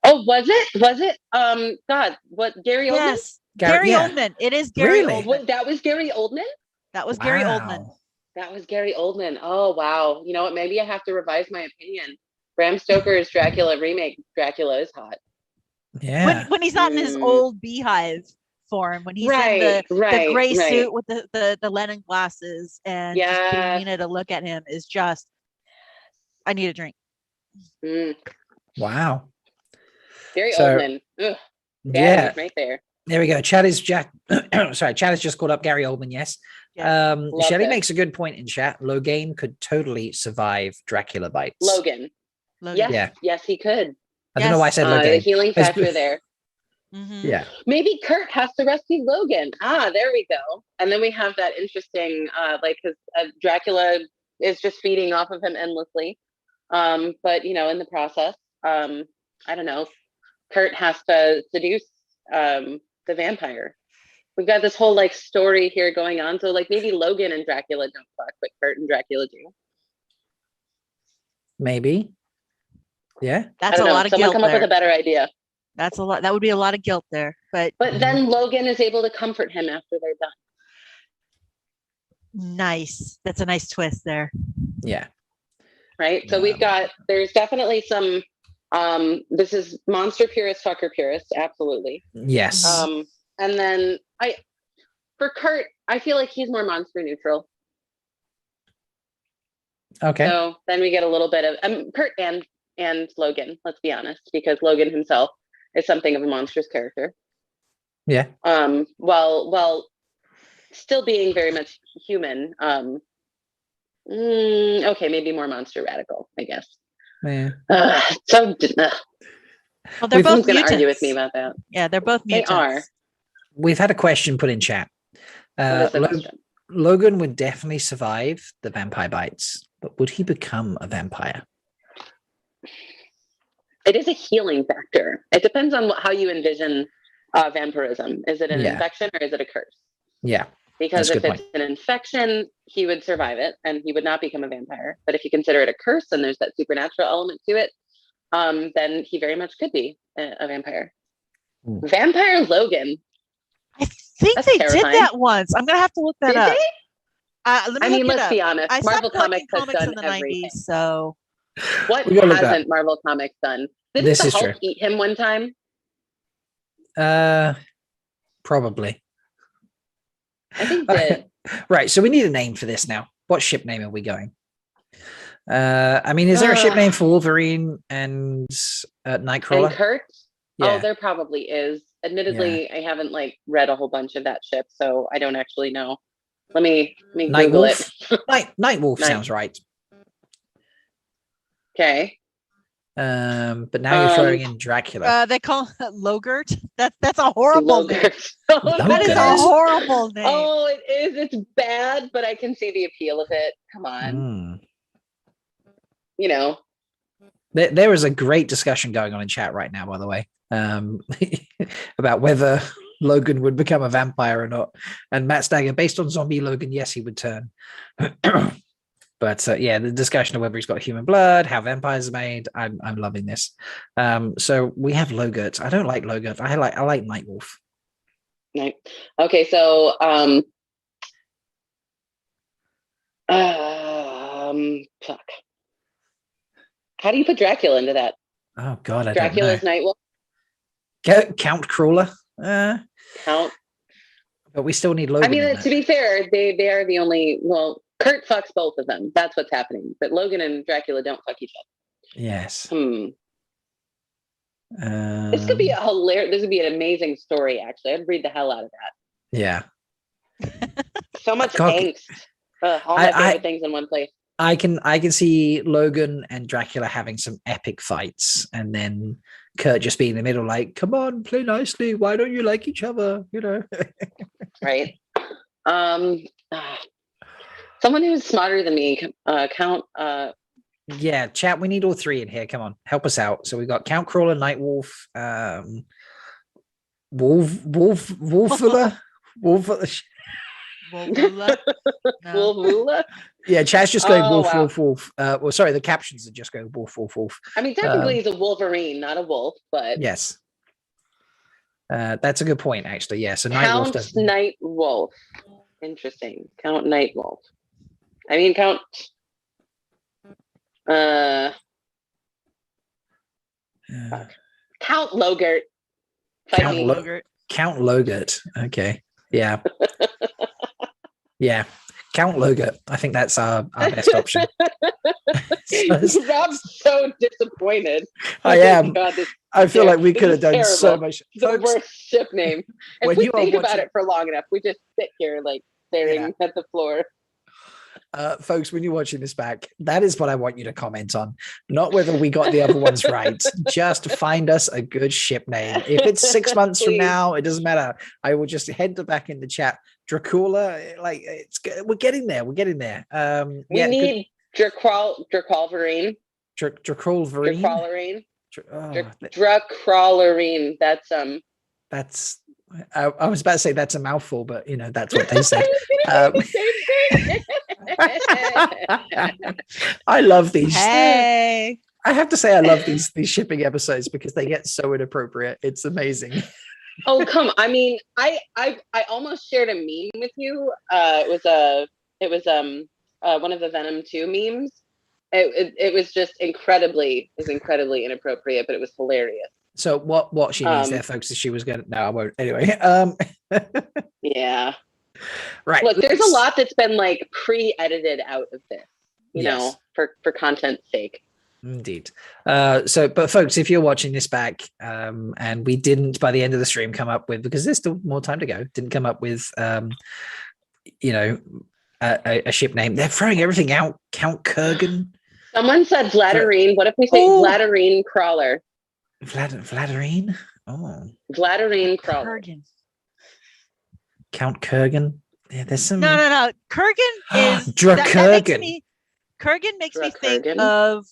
Oh, was it? Was it? God, what, Gary Oldman? Yes, Gary yeah. Oldman. It is Gary Really? Oldman. That was Gary Oldman? That was Gary Oldman. Wow. That was Gary Oldman. Oh, wow. You know what? Maybe I have to revise my opinion. Bram Stoker's Dracula remake, Dracula is hot. Yeah. When he's not in his old beehive form, when he's in the gray suit with the Lennon glasses, and just getting Nina to look at him is just, I need a drink. Wow. Gary Oldman. Ugh. Yeah. Right there. There we go. Chad has just called up Gary Oldman. Yes. Shelley makes a good point in chat. Logain could totally survive Dracula bites. Logan. Yes. Yeah. Yes, he could. I don't know why I said Logain. The healing factor there. Mm-hmm. Yeah. Maybe Kurt has to rescue Logan. There we go. And then we have that interesting, because Dracula is just feeding off of him endlessly. But in the process, I don't know. Kurt has to seduce the vampire. We've got this whole story here going on. So maybe Logan and Dracula don't fuck, but Kurt and Dracula do. Maybe. Yeah. That's a lot of Someone guilt. Come up with a better idea. That's a lot. That would be a lot of guilt there. But then Logan is able to comfort him after they're done. Nice. That's a nice twist there. Yeah. Right. So there's definitely some. This is monster purist, fucker purist, absolutely. Yes. And then for Kurt, I feel like he's more monster neutral. Okay. So then we get a little bit of Kurt and Logan. Let's be honest, because Logan himself is something of a monstrous character. Yeah. While still being very much human. Okay, maybe more monster radical, I guess. Yeah. Well, they're both going mutants. to argue with me about that. Yeah, they're both mutants. They are. We've had a question put in chat. Logan would definitely survive the vampire bites, but would he become a vampire? It is a healing factor. It depends on how you envision vampirism. Is it an infection or is it a curse? Yeah. Because if it's an infection, he would survive it and he would not become a vampire. But if you consider it a curse and there's that supernatural element to it, then he very much could be a vampire. Vampire Logan. I think they did that once. I'm going to have to look that up. Let's be honest. Marvel Comics has done in the everything. 90s, so what hasn't Marvel Comics done? Didn't the Hulk eat him one time? Probably. I think did. Right, so we need a name for this now. What ship name are we going? Is there a ship name for Wolverine and Nightcrawler? And Kurt? Yeah. Oh, there probably is. Admittedly, I haven't read a whole bunch of that ship, so I don't actually know. Let me Google it. Nightwolf sounds right. Okay. But now you're throwing in Dracula. They call it Logert. That's a horrible name. That is Logert. a horrible name. Oh, it is. It's bad, but I can see the appeal of it. Come on. There is a great discussion going on in chat right now, by the way, about whether Logan would become a vampire or not. And Matt Stagger, based on zombie Logan, yes, he would turn. But the discussion of whether he's got human blood, how vampires are made, I'm loving this. So we have Logert. I don't like Logert. I like Nightwolf. Right. Okay, so fuck. How do you put Dracula into that? Oh God, I Dracula's don't know. Nightwolf. Count Crawler. Count. But we still need Logan. To be fair, they are the only. Well, Kurt fucks both of them. That's what's happening. But Logan and Dracula don't fuck each other. Yes. This could be a hilarious. This would be an amazing story. Actually, I'd read the hell out of that. Yeah. So much angst. All my favorite things in one place. I can see Logan and Dracula having some epic fights, and then Kurt just being in the middle, like, "Come on, play nicely. Why don't you like each other?" Right. Someone who's smarter than me, Count. Yeah, chat. We need all three in here. Come on, help us out. So we got Count Crawler, Nightwolf, Wolfula. Wolvula. No. Wolvula? Yeah, Chad's just going Oh, wolf, wow. wolf, wolf. Well, sorry, the captions are just going wolf, wolf, wolf. I mean, technically he's a Wolverine, not a wolf, but Yes. That's a good point, actually. Yeah, so Nightwolf Count does. Night Wolf. Interesting. Count Night Wolf. I mean, Count. Count Logert. Count Fighting. Logert. Count Logert. Okay. Yeah. Yeah. Count Logert. I think that's our best option. Rob's so disappointed. I am. God, I feel like we could have done terrible. so much. The Folks, worst ship name. If when we you are think about watching- it for long enough, we just sit here like staring at the floor. folks, when you're watching this back, that is what I want you to comment on. Not whether we got the other ones right. Just find us a good ship name. If it's 6 months from Please. now, it doesn't matter. I will just head back in the chat. Dracula, like we're getting there. We're getting there. We need Dracrawlerine. Dracrawlerine. Dracrawlerine. That's I was about to say that's a mouthful, but that's what they said. I love these. Hey. I have to say I love these shipping episodes because they get so inappropriate. It's amazing. Oh, come! I mean, I almost shared a meme with you. It was one of the Venom 2 memes. It was just incredibly inappropriate, but it was hilarious. So what she means there, folks, is she was gonna. No, I won't. Anyway, yeah. Right. Look, there's a lot that's been like pre-edited out of this, you Yes. know, for content's sake. Indeed. But folks, if you're watching this back, and we didn't by the end of the stream come up with, because there's still more time to go, didn't come up with, a ship name. They're throwing everything out. Count Kurgan. Someone said Vladarine. What if we say Vladarine Crawler? Vladarine. Oh, Vladarine Crawler. Kurgan. Count Kurgan. Yeah, there's some. No. Kurgan is Drakurgan. Kurgan makes me think Drakurgan? of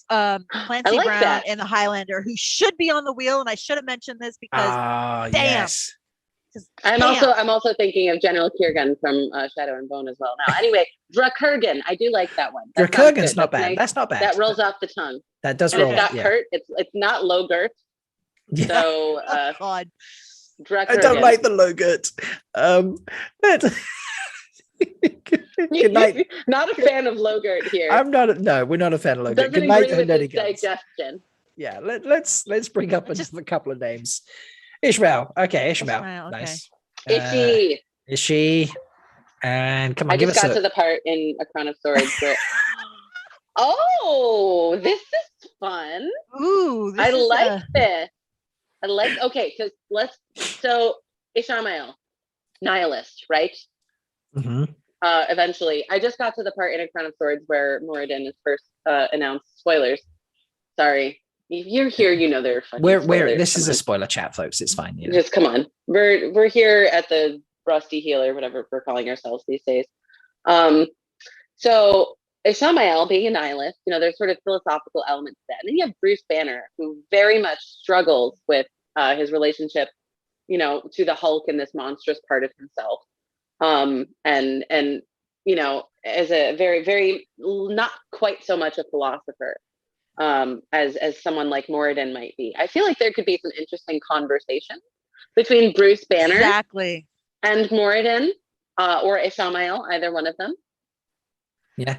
Clancy like Brown that. in The Highlander, who should be on the wheel, and I should have mentioned this because damn. Yes. I'm also thinking of General Kiergan from Shadow and Bone as well. Now, anyway, Drakurgan. I do like that one. That sounds Drakurgan's good. not That's bad. nice. That's not bad. That rolls off the tongue. That does And roll. it's got Yeah. Kurt. It's not Logert. Yeah. So Oh God. Drakurgan. I don't like the Logurt. But good night. Not a fan of Logert here. I'm not. No, we're not a fan of Logurt. Doesn't Good night, agree with Nerdy his Guns. digestion. Yeah, let's bring up just a couple of names. Ishmael. Okay, Ishmael. Ishmael, okay. Nice. Itchy. Is she? And come on, I give just us got to the part in A Crown of Swords where. Oh, this is fun. Ooh, I like this. I like. Okay, so Ishmael, nihilist, right? Mhm. Eventually, I just got to the part in A Crown of Swords where Moradin is first announced. Spoilers. Sorry, if you're here, you know they're fucking We're spoilers. this is Come a on. spoiler chat, folks. It's fine. Just come on. We're here at the Rusty Heel or whatever we're calling ourselves these days. So Sammael being a nihilist, there's sort of philosophical elements to that. And then you have Bruce Banner, who very much struggles with his relationship, to the Hulk and this monstrous part of himself. And as a very, very not quite so much a philosopher as someone like Moradin might be. I feel like there could be some interesting conversation between Bruce Banner Exactly. and Moradin, or Sammael, either one of them. Yeah.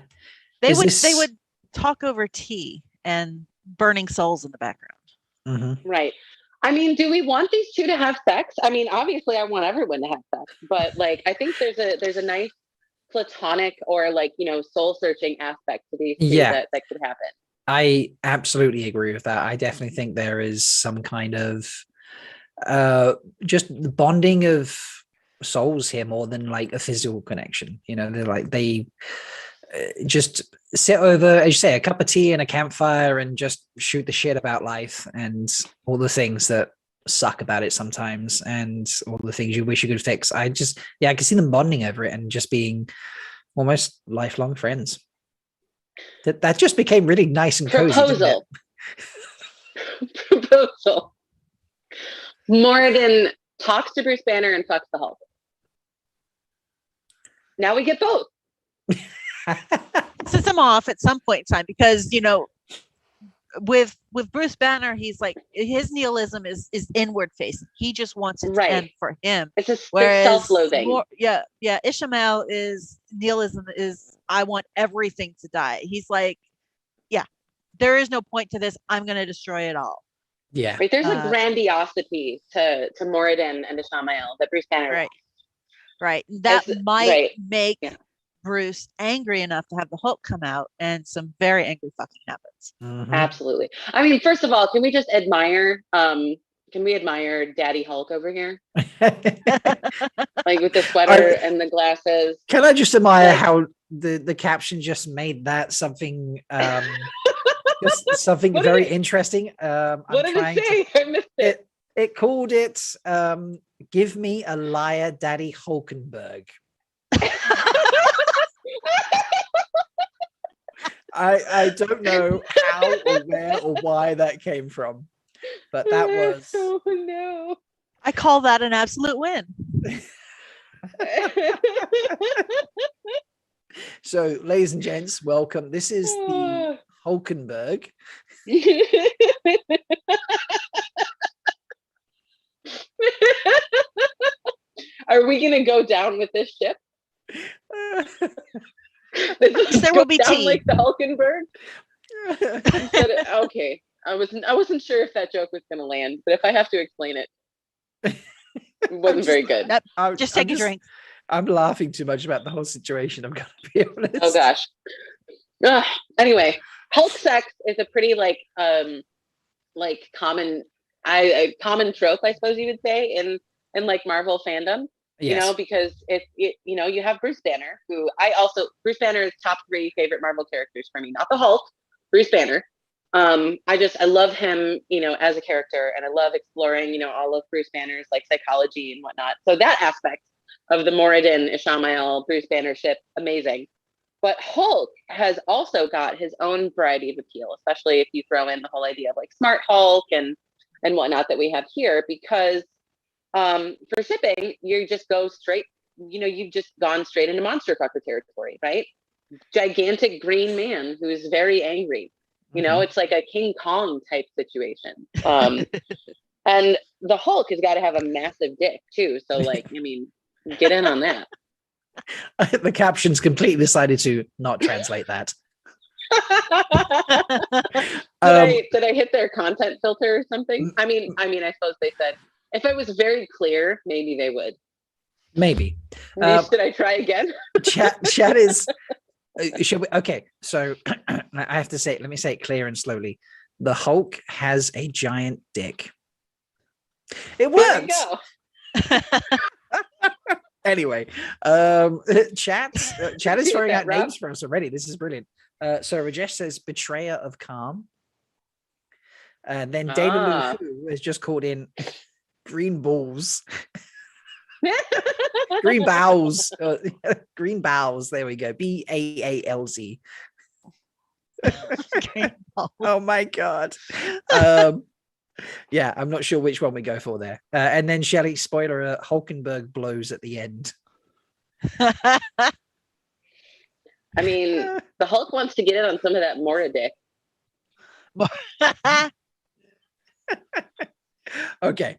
They would talk over tea and burning souls in the background. Mm-hmm. Right. I mean, do we want these two to have sex? I mean, obviously I want everyone to have sex, but I think there's a nice platonic or soul searching aspect to these two that could happen. I absolutely agree with that. I definitely think there is some kind of just the bonding of souls here more than a physical connection. They just sit over, as you say, a cup of tea and a campfire and just shoot the shit about life and all the things that suck about it sometimes and all the things you wish you could fix. I can see them bonding over it and just being almost lifelong friends. That just became really nice and cozy. Proposal. Moradin talks to Bruce Banner and fucks the Hulk. now we get both. Sets him off at some point in time because with Bruce Banner, he's like his nihilism is inward facing. He just wants it to end for him. It's just self-loathing. Ishmael is nihilism is I want everything to die. He's like, yeah, there is no point to this. I'm going to destroy it all. Yeah, right. There's a grandiosity to Moradin and to Sammael that Bruce Banner. Right. That might make Bruce angry enough to have the Hulk come out, and some very angry fucking happens. Mm-hmm. Absolutely. I mean, first of all, can we just admire? Can we admire Daddy Hulk over here? Like with the sweater and the glasses. Can I just admire how the caption just made that something something very interesting. What did it say? I missed it. It called it "Give me a liar, Daddy Hulkenberg." I don't know how or where or why that came from, but that was. Oh no! I call that an absolute win. So, ladies and gents, welcome. This is the Hulkenberg. Are we going to go down with this ship? There will be tea. Like the Hulkenberg. Okay, I wasn't sure if that joke was going to land, but if I have to explain it, it wasn't very good. Just take a drink. I'm laughing too much about the whole situation. I'm going to be honest. Oh gosh. Anyway, Hulk sex is a pretty common trope, I suppose you would say, in like Marvel fandom. Yes. Because you have Bruce Banner, who Bruce Banner is top 3 favorite Marvel characters for me, not the Hulk, Bruce Banner. I love him, as a character, and I love exploring, all of Bruce Banner's like psychology and whatnot. So that aspect of the Moradin, Ishmael, Bruce Banner ship, amazing. But Hulk has also got his own variety of appeal, especially if you throw in the whole idea of like smart Hulk and whatnot that we have here, because for shipping, you just go straight, you've just gone straight into monster fucker territory, right? Gigantic green man who is very angry. It's like a King Kong type situation. And the Hulk has got to have a massive dick too. So like, I mean, get in on that. The captions completely decided to not translate that. Did I hit their content filter or something? I mean, I suppose they said, if it was very clear, maybe they would. Maybe. Should I try again? Chat is. Should we? Okay, so I have to say, let me say it clear and slowly. The Hulk has a giant dick. It works. Anyway, chat is throwing out names for us already. This is brilliant. So Rajesh says betrayer of calm. Then Dana Lou has just called in green balls. Green bowels. Green bowels. There we go. BAALZ. Oh my god. Yeah, I'm not sure which one we go for there. And then Shelley, spoiler, Hulkenberg blows at the end. I mean, the Hulk wants to get in on some of that Mora dick. Okay.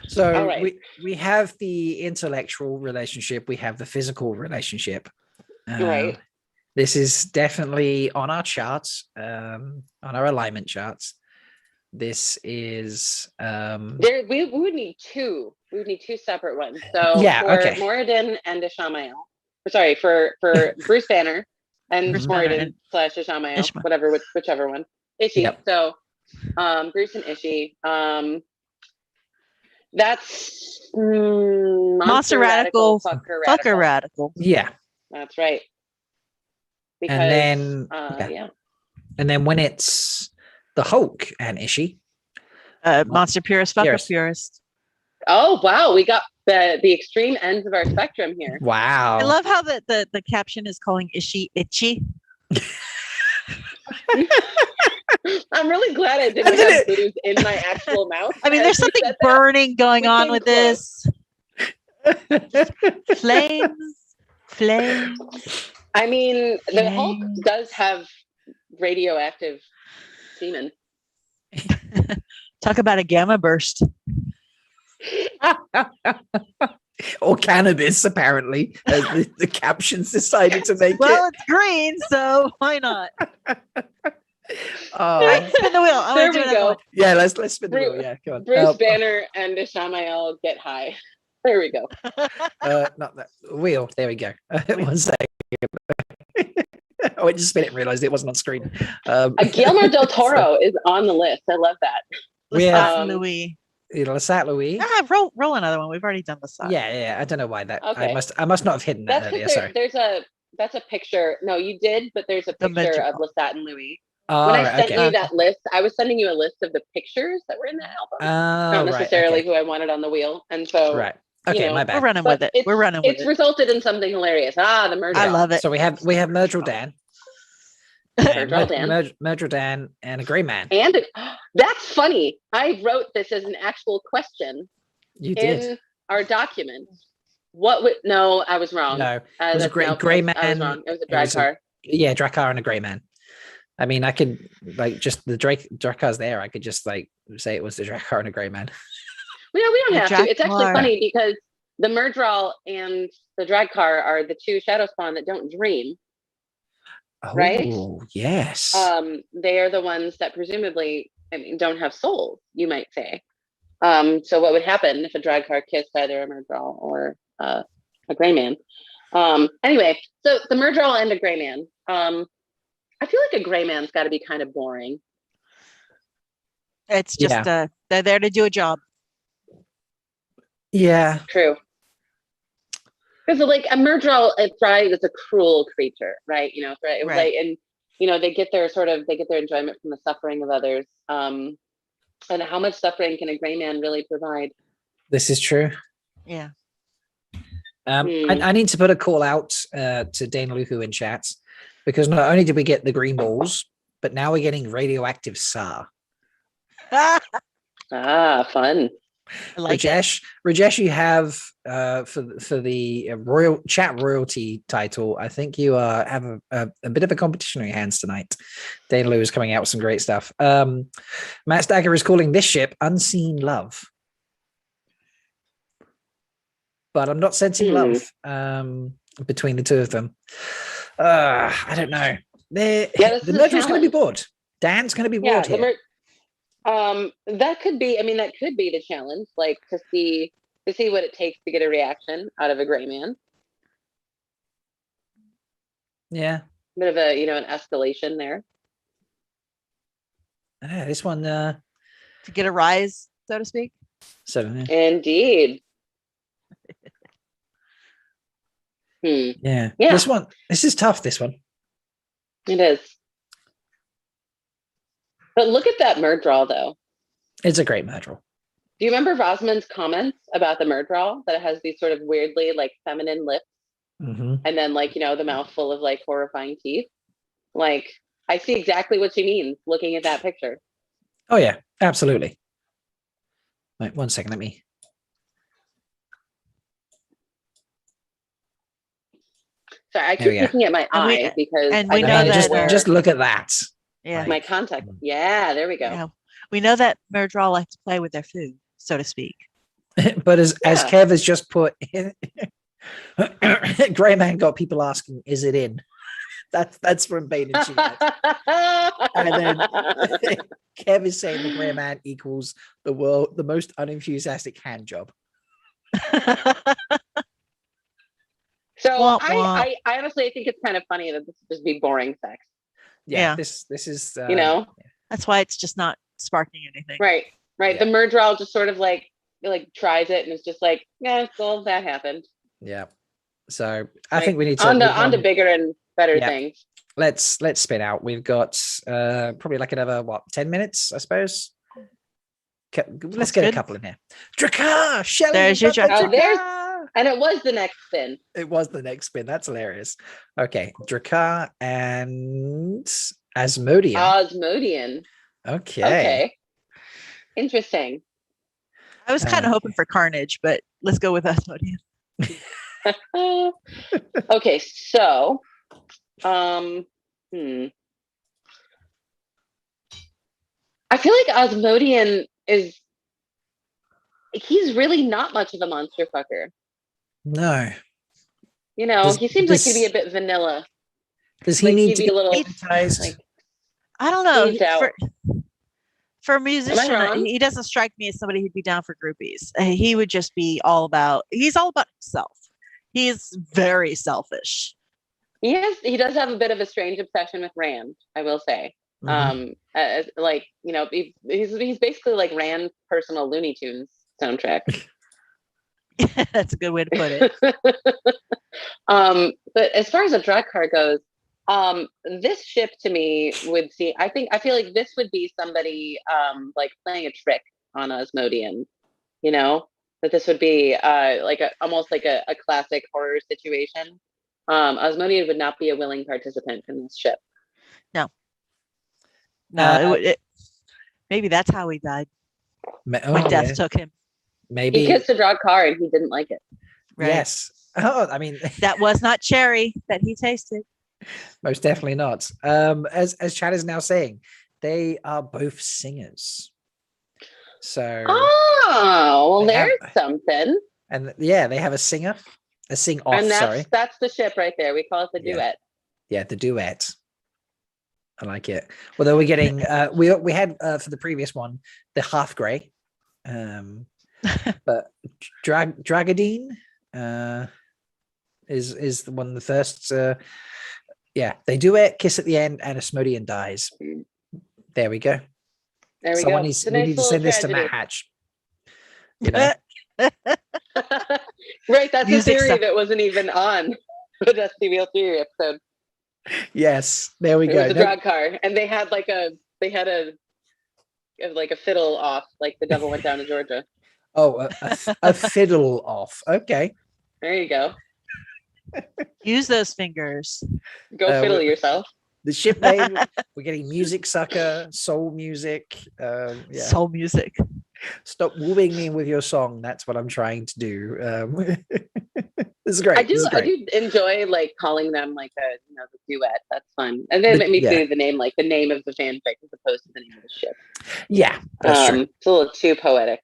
So right. we have the intellectual relationship, we have the physical relationship. Right. This is definitely on our charts, on our alignment charts. This is we would need two. We would need two separate ones. So okay. Moradin and Ishmael. Sorry, for Bruce Banner and Moradin / Ishmael, whichever one. Ishi. Yep. So Bruce and Ishi. That's Monster Radical, Fucker Radical. Yeah. That's right. Because, and then and then when it's the Hulk and Ishi, Monster Purist, Fucker Purist. Oh wow, we got the extreme ends of our spectrum here. Wow. I love how the caption is calling Ishi itchy. I'm really glad I didn't have boobs in my actual mouth. I mean, there's something burning going on with this. Flames Flame. I mean, the Hulk Flames. does have radioactive semen. Talk about a gamma burst. Or cannabis, apparently, as the captions decided to make Well, it's green, so why not? Oh, Spin the wheel. I'm There gonna do we another go. one. yeah, let's spin the wheel. Yeah, come on. Bruce Banner and Sammael get high. There we go. Not that wheel. There we go. 1 second. Oh, I just spin it and realized it wasn't on screen. Guillermo del Toro is on the list. I love that. We have Louis. Lestat Louis. Roll another one. We've already done Lestat. Yeah. I don't know why that. Okay. I must not have hidden that That's earlier. because Sorry. that's a picture. No, you did, but there's a The picture of magical. Lestat and Louis. Oh, When I right, sent okay. you that list, I was sending you a list of the pictures that were in the album, not Right, necessarily okay. who I wanted on the wheel. And so, Right. Okay, my We're bad. running but with it. We're running with it's it. resulted in something hilarious. The merger. I love it. So we have Murdrell Dan. Murdrell Dan. Murdrell Dan and a grey man. And that's funny. I wrote this as an actual question You did. in our document. What would? No, I was wrong. No, it was a grey man. I was wrong. It was a drag car. Yeah, Drakkar and a grey man. I mean, I could just the Drakkar's there. I could just say it was the Drakkar and a grey man. We don't have to. It's actually Drakkar. funny because the Murdral and the drag car are the two shadow spawn that don't dream. Right? Oh, yes. They are the ones that presumably, don't have souls, you might say. So what would happen if a drag car kissed either a Murdral or a gray man? Anyway, so the Murdral and a gray man. I feel like a gray man's got to be kind of boring. It's just they're there to do a job. Yeah. True. Because like a Murdral, right, is a cruel creature, right? Right. Like, and they get their enjoyment from the suffering of others. And how much suffering can a gray man really provide? This is true. Yeah. I need to put a call out to Dana Luhu in chat, because not only did we get the green balls, but now we're getting radioactive SAR. Fun. I like Rajesh, you have for the royal chat royalty title. I think you have a bit of a competition on your hands tonight. Dana Luhu is coming out with some great stuff. Matt Stagger is calling this ship Unseen Love. But I'm not sensing love between the two of them. I don't know. The Murderer's going to be bored. Dan's going to be bored here. That could be the challenge, like to see what it takes to get a reaction out of a gray man. Yeah. Bit of a, an escalation there. This one to get a rise, so to speak. Indeed. Yeah. This is tough, this one. It is. But look at that Murdral, though. It's a great Murdral. Do you remember Rosman's comments about the Murdral, that it has these sort of weirdly feminine lips, and then the mouth full of horrifying teeth? I see exactly what she means looking at that picture. Oh yeah, absolutely. Wait 1 second, let me. Sorry, I keep looking at my eye because we know that just look at that. Yeah, my contact. Yeah, there we go. Yeah. We know that Murdral like to play with their food, so to speak. But as Kev has just put, Grey Man got people asking, "Is it in?" That's from Bane and Chat. And then Kev is saying the Grey Man equals the most unenthusiastic hand job. So I honestly think it's kind of funny that this would just be boring sex. Yeah. This is that's why it's just not sparking anything. Right. Yeah. The Murdral just sort of tries it and it's just well, that happened. Yeah. So I think we need to on to bigger and better things. Let's spin out. We've got probably another 10 minutes, I suppose. Let's get a couple in here. Drakkar, Shelley. There's your Drakkar. And it was the next spin. It was the next spin. That's hilarious. Okay, Drakkar and Asmodean. Okay. Interesting. I was kind of hoping for Carnage, but let's go with Asmodean. Okay, so I feel like Asmodean he's really not much of a monster fucker. No. He seems like he'd be a bit vanilla. Does he Like, need he'd to be get a little hypnotized? like I don't know. eased out. For a musician, wrong? he doesn't strike me as somebody who'd be down for groupies. He would just be he's all about himself. He is very selfish. He does have a bit of a strange obsession with Rand, I will say. He's basically like Rand's personal Looney Tunes soundtrack. That's a good way to put it. But as far as a drag car goes, this ship to me I feel like this would be somebody like playing a trick on Asmodean, that this would be almost like a classic horror situation. Asmodean would not be a willing participant in this ship. No, maybe that's how he died. When death took him. Maybe he kissed a drag car and he didn't like it. Right? Yes. Oh, I mean, that was not cherry that he tasted. Most definitely not. As Chad is now saying, they are both singers. So there's something. And yeah, they have a singer, a sing off. And sorry, that's the ship right there. We call it the duet. Yeah, the duet. I like it. Although we're getting we had for the previous one the half grey, but Dragadine is the one the first. They duet, kiss at the end, and Asmodean dies. There we go. There we Someone go. we need to send this to Matt Hatch. Right, that's a theory that wasn't even on the Dusty Wheel Theory episode. Yes, there we go. It was a drag car, and they had a fiddle off, like The Devil Went Down to Georgia. Oh, a fiddle off. Okay, there you go. Use those fingers. Go fiddle yourself. The ship name. We're getting music sucker, soul music. Soul music. Stop wooing me with your song. That's what I'm trying to do. This is great. I do enjoy like calling them like the duet. That's fun. And then it makes me the name like the name of the fanfic as opposed to the name of the ship. Yeah, that's true. It's a little too poetic.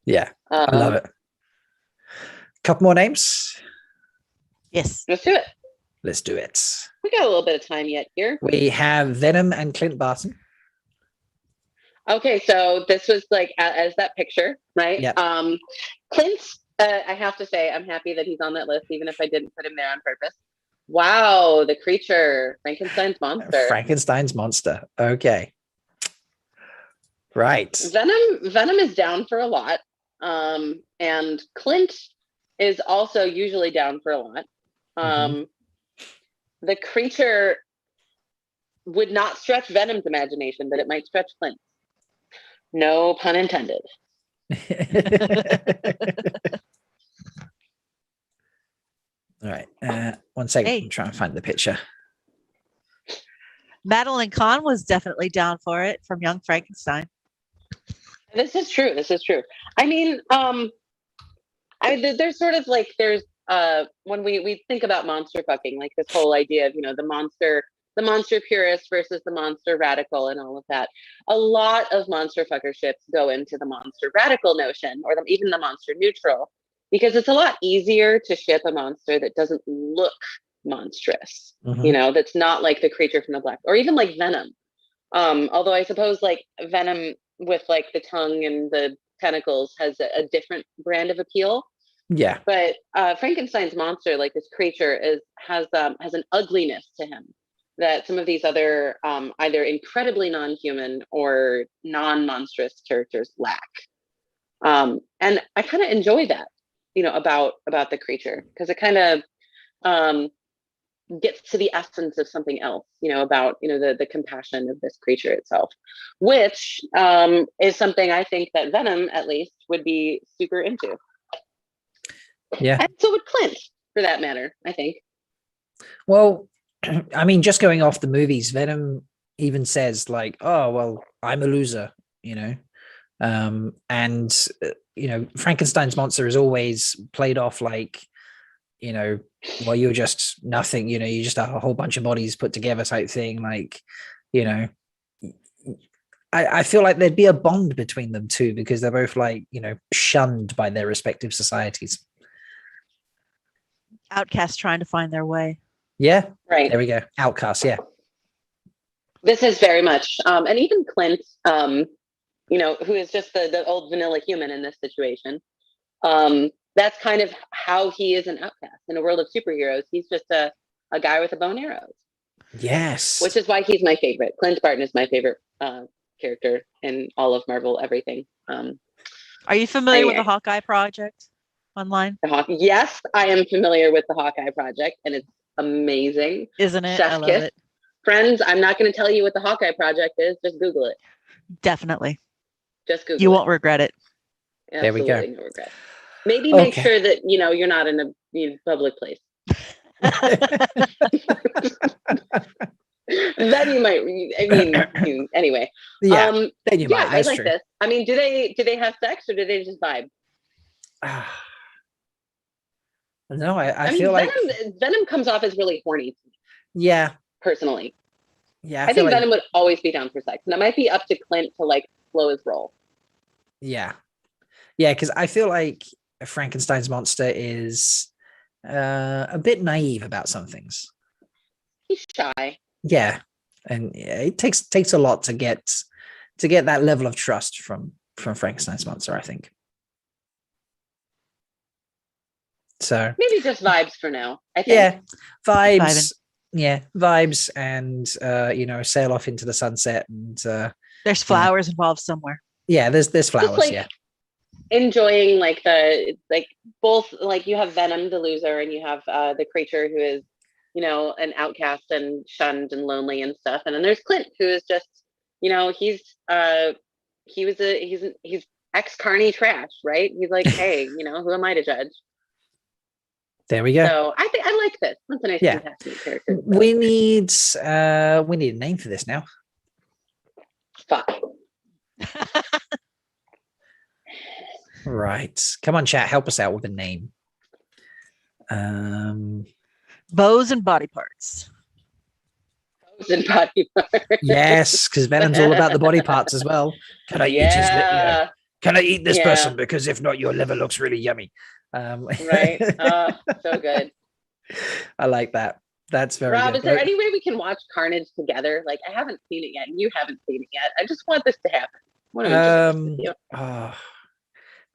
Yeah, I love it. Couple more names. Yes, let's do it. Let's do it. We got a little bit of time yet here. We have Venom and Clint Barton. Okay, so this was like as that picture, right? Yeah. Clint, I have to say, I'm happy that he's on that list, even if I didn't put him there on purpose. Wow, the creature, Frankenstein's monster. Frankenstein's monster. Okay. Right. Venom is down for a lot. And Clint is also usually down for a lot. The creature would not stretch Venom's imagination, but it might stretch Clint's. No pun intended. All right. 1 second. I'm trying to find the picture. Madeline Kahn was definitely down for it from Young Frankenstein. This is true. I mean, there's sort of like when we think about monster fucking, like this whole idea of the monster purist versus the monster radical and all of that. A lot of monster fucker ships go into the monster radical notion, or even the monster neutral, because it's a lot easier to ship a monster that doesn't look monstrous, that's not like the creature from the black, or even like Venom. Although I suppose like Venom with like the tongue and the tentacles has a different brand of appeal. Yeah. But Frankenstein's monster, like this creature, has an ugliness to him that some of these other either incredibly non-human or non-monstrous characters lack. And I kind of enjoy that, about the creature, because it kind of gets to the essence of something else, about the compassion of this creature itself, which is something I think that Venom at least would be super into. Yeah. And so would Clint, for that matter, I think. Well, I mean, just going off the movies, Venom even says like, "Oh, well, I'm a loser," and Frankenstein's monster is always played off like, well, you're just nothing, you're just a whole bunch of bodies put together type thing. Like, I feel like there'd be a bond between them too, because they're both like, shunned by their respective societies. Outcasts trying to find their way. Yeah. Right. There we go. Outcasts. Yeah. This is very much, and even Clint, who is just the old vanilla human in this situation. That's kind of how he is an outcast in a world of superheroes. He's just a guy with a bow and arrows. Yes. Which is why he's my favorite. Clint Barton is my favorite character in all of Marvel everything. Are you familiar with the Hawkeye Project online? Yes, I am familiar with the Hawkeye Project, and it's amazing. Isn't it? Chef's I love kiss. it. Friends, I'm not going to tell you what the Hawkeye Project is. Just Google it. Definitely. Just Google it. You won't regret it. Absolutely, there we go. No regret. Maybe make sure that, you're not in a public place. Then you might, anyway. Yeah, then you might. I like this. I mean, do they have sex or do they just vibe? No, I feel Venom, like Venom comes off as really horny to me. Yeah. Personally. Yeah. I think Venom would always be down for sex. And it might be up to Clint to like slow his roll. Yeah. Yeah, because I feel like Frankenstein's monster is a bit naive about some things. He's shy. Yeah. And it takes a lot to get that level of trust from Frankenstein's monster, I think. So maybe just vibes for now. I think. Yeah, vibes. Yeah, vibes, and sail off into the sunset, and there's flowers involved somewhere. Yeah, there's flowers. Just, enjoying both, you have Venom the loser, and you have the creature who is an outcast and shunned and lonely and stuff, and then there's Clint who is just he's ex-carny trash, right? He's like, hey, who am I to judge? There we go. So I think I like this. That's a nice fantastic character. We need a name for this now. Fuck. Right. Come on, chat. Help us out with a name. Bows and body parts. Bows and body parts. Yes, because Venom's all about the body parts as well. Can I eat his liver? Can I eat this person? Because if not, your liver looks really yummy. Right. So good. I like that. That's very Rob, good. is there any way we can watch Carnage together? Like, I haven't seen it yet. You haven't seen it yet. I just want this to happen. I don't know.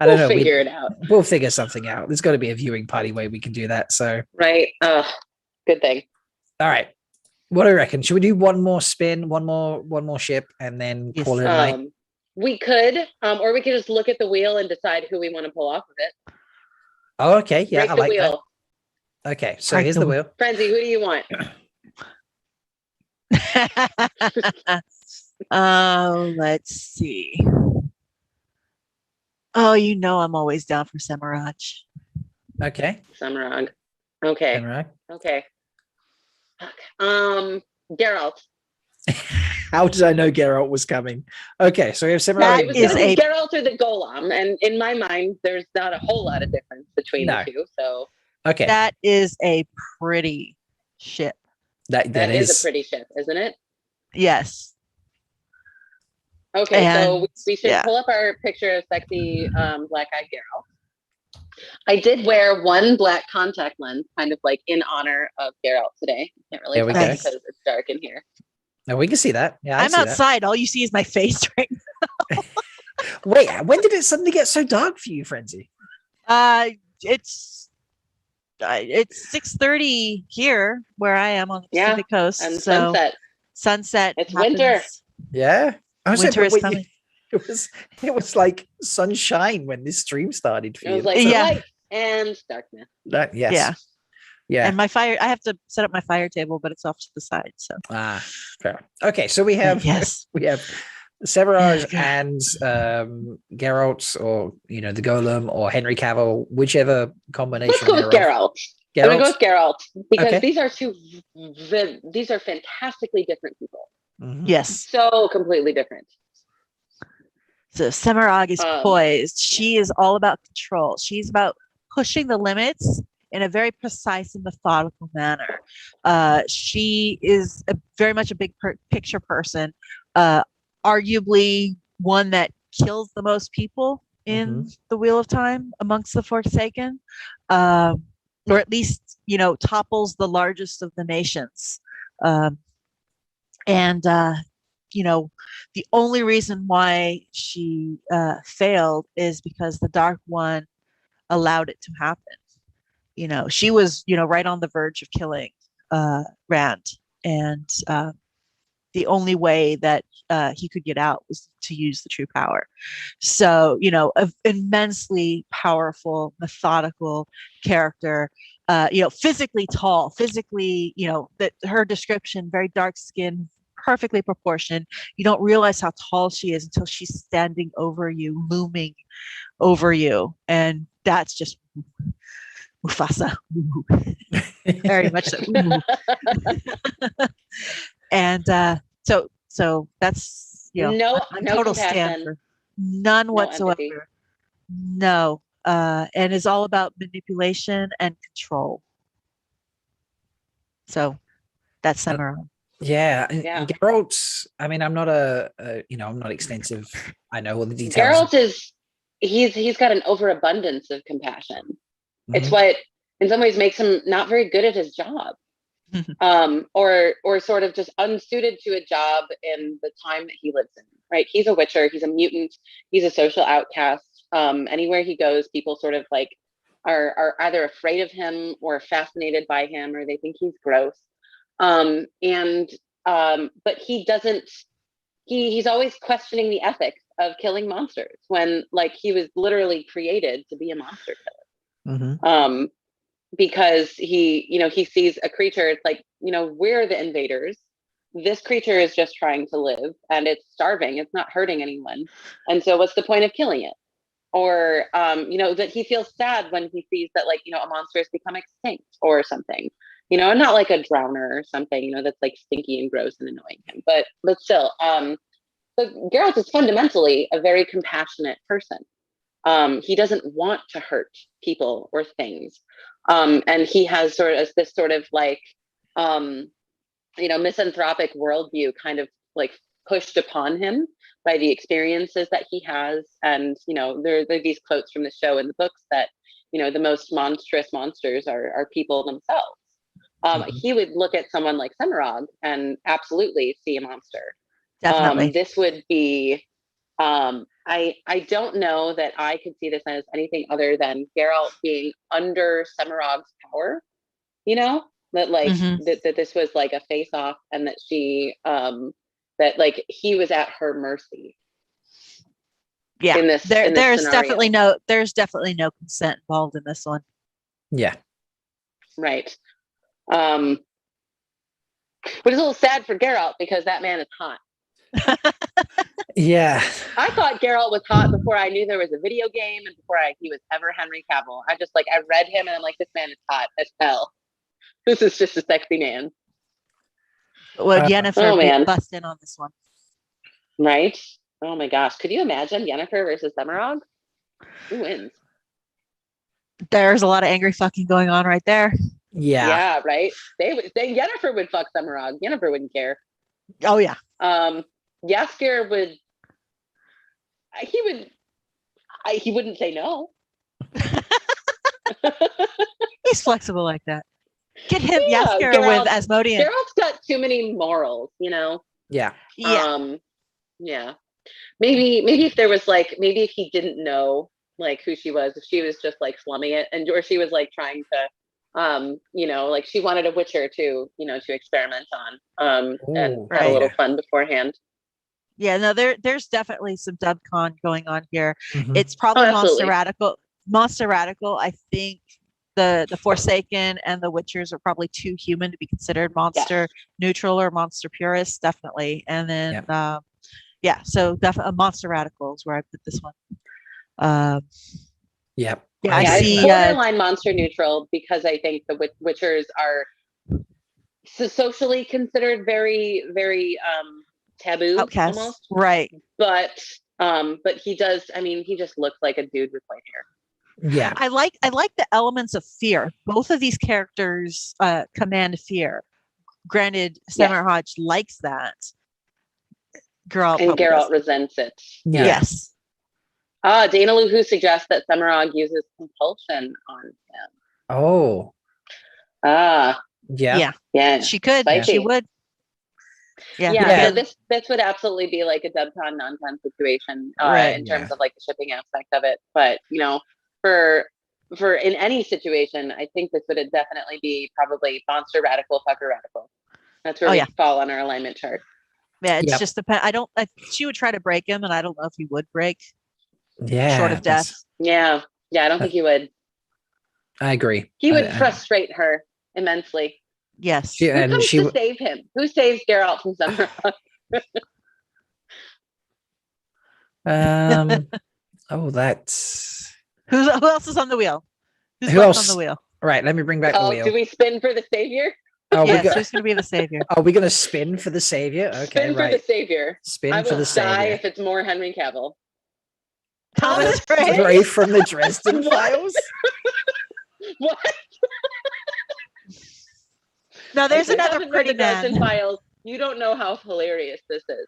We'll figure it out. We'll figure something out. There's got to be a viewing party way we can do that. So right. Good thing. All right. What do you reckon? Should we do one more spin, one more ship, and then call it a night? We could, or we could just look at the wheel and decide who we want to pull off of it. Oh, okay. Yeah, Break I the like wheel. that. Okay, so here's the wheel. Frenzy, who do you want? Let's see. Oh, I'm always down for Samaraj. Okay. Samaraj. Okay. Samaraj. Okay. Geralt. How did I know Geralt was coming? Okay, so we have Samaraj. Geralt or the Golem, and in my mind, there's not a whole lot of difference between the two. So okay, that is a pretty ship. That is a pretty ship, isn't it? Yes. Okay, so we should pull up our picture of sexy black-eyed Geralt. I did wear one black contact lens, kind of like in honor of Geralt today. Can't really tell because it's dark in here. No, we can see that. Yeah, I'm outside. All you see is my face right now. Wait, when did it suddenly get so dark for you, Frenzy? It's 6:30 here where I am on the Pacific Coast. And so sunset. It's winter. Yeah. Winter is coming. It was like sunshine when this stream started for you. It was like light and darkness. Yes. Yeah. And my fire, I have to set up my fire table, but it's off to the side. So fair. Okay, so we have Samaraj and Geralt, or the Golem, or Henry Cavill, whichever combination. Let's go with Geralt. I'm gonna go with Geralt because these are fantastically different people. Mm-hmm. Yes. So completely different. So Samaraj is poised. She is all about control. She's about pushing the limits in a very precise and methodical manner. She is very much a big picture person, arguably one that kills the most people in the Wheel of Time amongst the Forsaken, or at least, topples the largest of the nations. And the only reason why she failed is because the Dark One allowed it to happen. She was, right on the verge of killing Rand, and the only way that he could get out was to use the true power. So, an immensely powerful, methodical character, physically tall, that her description, very dark skin, perfectly proportioned. You don't realize how tall she is until she's standing over you, looming over you. And that's just Mufasa. Very much so. And so that's no total compassion. stand for none whatsoever. Empathy. No. And is all about manipulation and control. So that's Sammael. Yeah. Geralt, I mean, I'm not I'm not extensive. I know all the details. Geralt is he's got an overabundance of compassion. It's what in some ways makes him not very good at his job. Or sort of just unsuited to a job in the time that he lives in, right? He's a witcher, he's a mutant, he's a social outcast. Anywhere he goes, people sort of like are either afraid of him or fascinated by him, or they think he's gross. But he doesn't, he's always questioning the ethics of killing monsters when like he was literally created to be a monster killer. Because he sees a creature, it's like, we're the invaders. This creature is just trying to live and it's starving. It's not hurting anyone. And so what's the point of killing it? Or, that he feels sad when he sees that like, a monster has become extinct or something, and not like a drowner or something, that's like stinky and gross and annoying him. But still, so Geralt is fundamentally a very compassionate person. He doesn't want to hurt people or things. And he has this sort of like, misanthropic worldview kind of like pushed upon him by the experiences that he has. And, there are these quotes from the show and the books that, the most monstrous monsters are people themselves. He would look at someone like Semirog and absolutely see a monster. Definitely. This would be, I don't know that I could see this as anything other than Geralt being under Semirog's power, that like that this was like a face off, and that she that like he was at her mercy. Yeah. There's scenario. definitely no consent involved in this one. Yeah. Right. But it's a little sad for Geralt because that man is hot. Yeah. I thought Geralt was hot before I knew there was a video game and before he was ever Henry Cavill. I read him and I'm like, this man is hot as hell. This is just a sexy man. Well, Yennefer bust in on this one. Right? Oh my gosh. Could you imagine Yennefer versus Semirog? Who wins? There's a lot of angry fucking going on right there. Yeah. Yeah, right? Yennefer would fuck Semirog. Yennefer wouldn't care. Oh yeah. Jaskier would. He wouldn't say no. He's flexible like that. Get him, Jaskier with Asmodean. Geralt's got too many morals, Yeah. Yeah. Yeah. Maybe if there was like, maybe if he didn't know like who she was, if she was just like slumming it, or she was like trying to, like she wanted a witcher to experiment on, and had a little fun beforehand. Yeah, no, there's definitely some dubcon going on here. It's probably Monster Radical. I think the Forsaken and the Witchers are probably too human to be considered monster neutral or monster purists, definitely. And then so definitely Monster Radical is where I put this one. I see borderline monster neutral because I think the Witchers are socially considered very, very taboo, outcast, almost. Right? But he does. I mean, he just looks like a dude with white hair. Yeah. I like the elements of fear. Both of these characters command fear. Granted, Samuel Hodge likes that. Geralt and probably Geralt doesn't. resents it. Yeah. Yes. Dana Luhu suggests that Semirog uses compulsion on him. Oh. Yeah. Yeah. She could. Spicy. She would. Yeah. Yeah. So this would absolutely be like a dubcon non-con situation in terms of like the shipping aspect of it. But you know, for in any situation, I think this would definitely be probably monster radical, fucker radical. That's where we fall on our alignment chart. Yeah, it's just she would try to break him, and I don't know if he would break. Yeah. Short of death. Yeah. I don't think he would. I agree. He would frustrate her immensely. Yes. Who comes to save him? Who saves Geralt from Semirog? That's who else is on the wheel? Who else on the wheel? Right. Let me bring back the wheel. Do we spin for the savior? Oh, yes, who's going to be the savior? Are we going to spin for the savior? Okay, spin for the savior. Spin for the savior. I will die if it's more Henry Cavill. Thomas Ray from the Dresden Files. What? Now there's another pretty man. Dresden Files. You don't know how hilarious this is.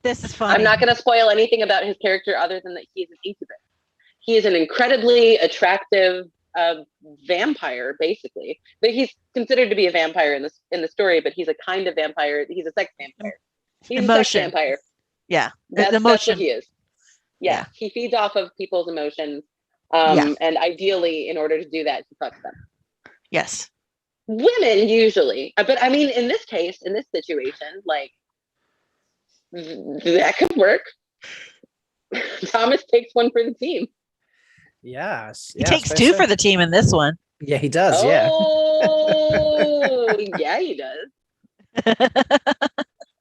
This is funny. I'm not going to spoil anything about his character other than that he's an incubus. He is an incredibly attractive vampire, basically. But he's considered to be a vampire in the story, but he's a kind of vampire. He's a sex vampire. He's a sex vampire. Yeah. That's what he is. Yeah. He feeds off of people's emotions. And ideally, in order to do that, he fucks them. Yes. Women usually. But I mean, in this case, in this situation, like, that could work. Thomas takes one for the team. Yes. He takes two for the team in this one. Yeah, he does. Oh, yeah, he does.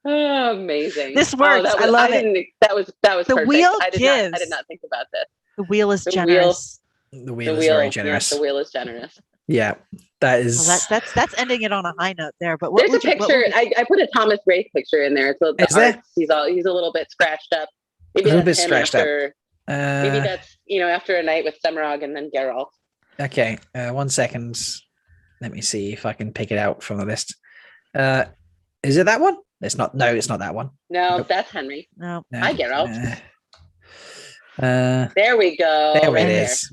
Oh, amazing. This works. I love it. That was the perfect. wheel I did not think about this. The wheel is generous. The wheel is very generous. Yeah, the wheel is generous. Yeah, that is. Well, that's ending it on a high note there. But there's a picture. I put a Thomas Wraith picture in there. So he's a little bit scratched up. Maybe a little bit scratched up. Maybe that's after a night with Semirog and then Geralt. Okay, 1 second. Let me see if I can pick it out from the list. Is it that one? It's not. No, it's not that one. No, nope. That's Henry. No. Hi, Geralt. There we go. There it is.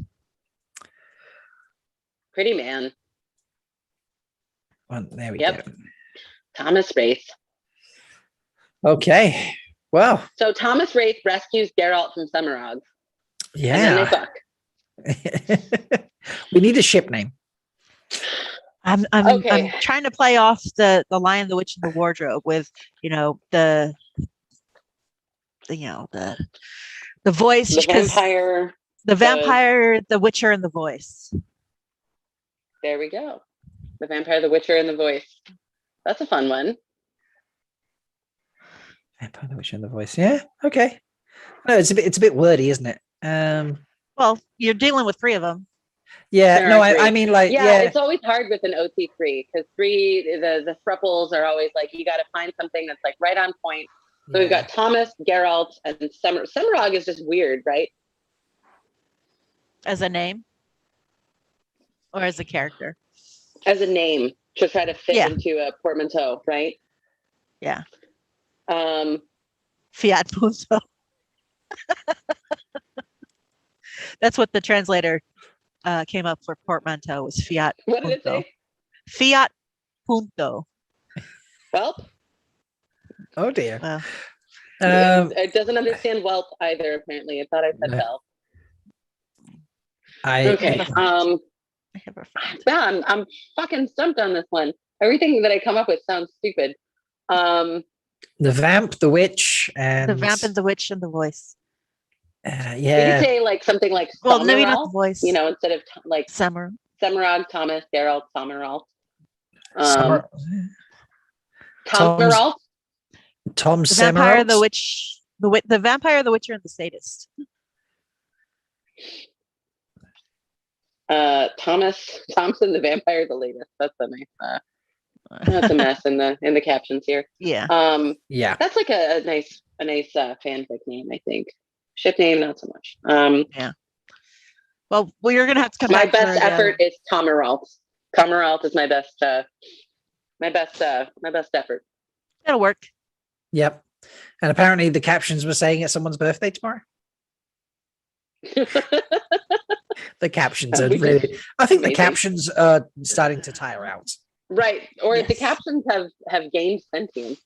Pretty man. There we go. Thomas Wraith. Okay. Well. So Thomas Wraith rescues Geralt from Semirog. Yeah. And then they fuck. We need a ship name. I'm trying to play off the Lion, the Witch, and the Wardrobe with the voice, the vampire, the Witcher, and the voice. There we go. The vampire, the Witcher, and the voice. That's a fun one. Vampire, the Witcher, and the voice. Yeah. Okay. No, it's a bit wordy, isn't it? Well, you're dealing with three of them. Yeah, no, I mean, like, it's always hard with an OT3 because the thruples are always like, you got to find something that's like right on point. So we've got Thomas, Geralt, and Semirog is just weird, right? As a name? Or as a character? As a name to try to fit into a portmanteau, right? Yeah. Fiat Punto. That's what the translator came up for portmanteau was Fiat. What did it say? Fiat Punto. Welp. Oh dear. It doesn't understand Welp either. Apparently, I thought I said Welp. Okay. I have a friend. I'm fucking stumped on this one. Everything that I come up with sounds stupid. The vamp, the witch, and the vamp and the witch and the voice. Yeah. You could say like something like well, maybe not the voice. Instead of like Semirog, Thomas, Geralt, Samaralt. Tomeralt. Tom the vampire, the witch, the vampire, the witcher, and the sadist. Thompson, the vampire, the latest. That's a nice. That's a mess in the captions here. Yeah. That's like a nice fanfic name, I think. Ship name, not so much. Yeah. Well, you're going to have to come My back. best effort is Tomeralt. Tomeralt is my best effort. That'll work. Yep. And apparently the captions were saying it's someone's birthday tomorrow. The captions are really, I think the captions are starting to tire out. Right. Or the captions have gained sentience.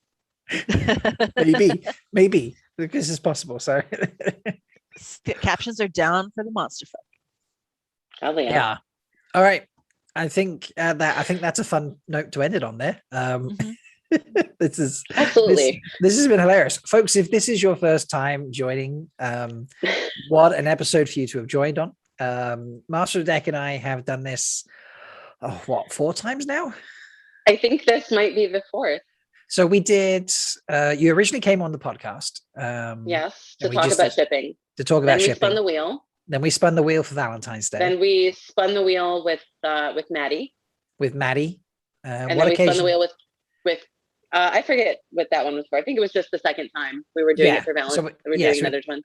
maybe because it's possible. So the captions are down for the monster fuck. Oh, yeah. All right. I think that's a fun note to end it on there. This is absolutely this has been hilarious, folks. If this is your first time joining, what an episode for you to have joined on. Master of the Deck and I have done this 4 times now. I think this might be the 4th. So we did you originally came on the podcast, yes, to talk about shipping. Then we spun the wheel. Then we spun the wheel for Valentine's Day. Then we spun the wheel with Maddie. With Maddie. And then we spun the wheel with I forget what that one was for. I think it was just the second time we were doing it for Valentine's. So we were doing another one.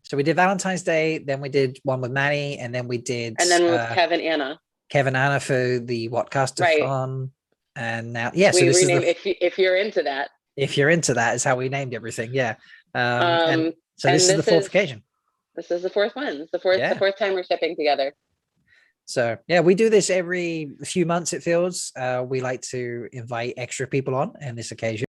So we did Valentine's Day, then we did one with Maddie, and then we did with Kevin Anna for the Whatcaster-thon. And now so we this renamed, is if you're into that. If you're into that is how we named everything. Yeah. And so this is the 4th occasion. This is the 4th one. It's the fourth time we're shipping together. So yeah, we do this every few months, it feels. We like to invite extra people on, and this occasion,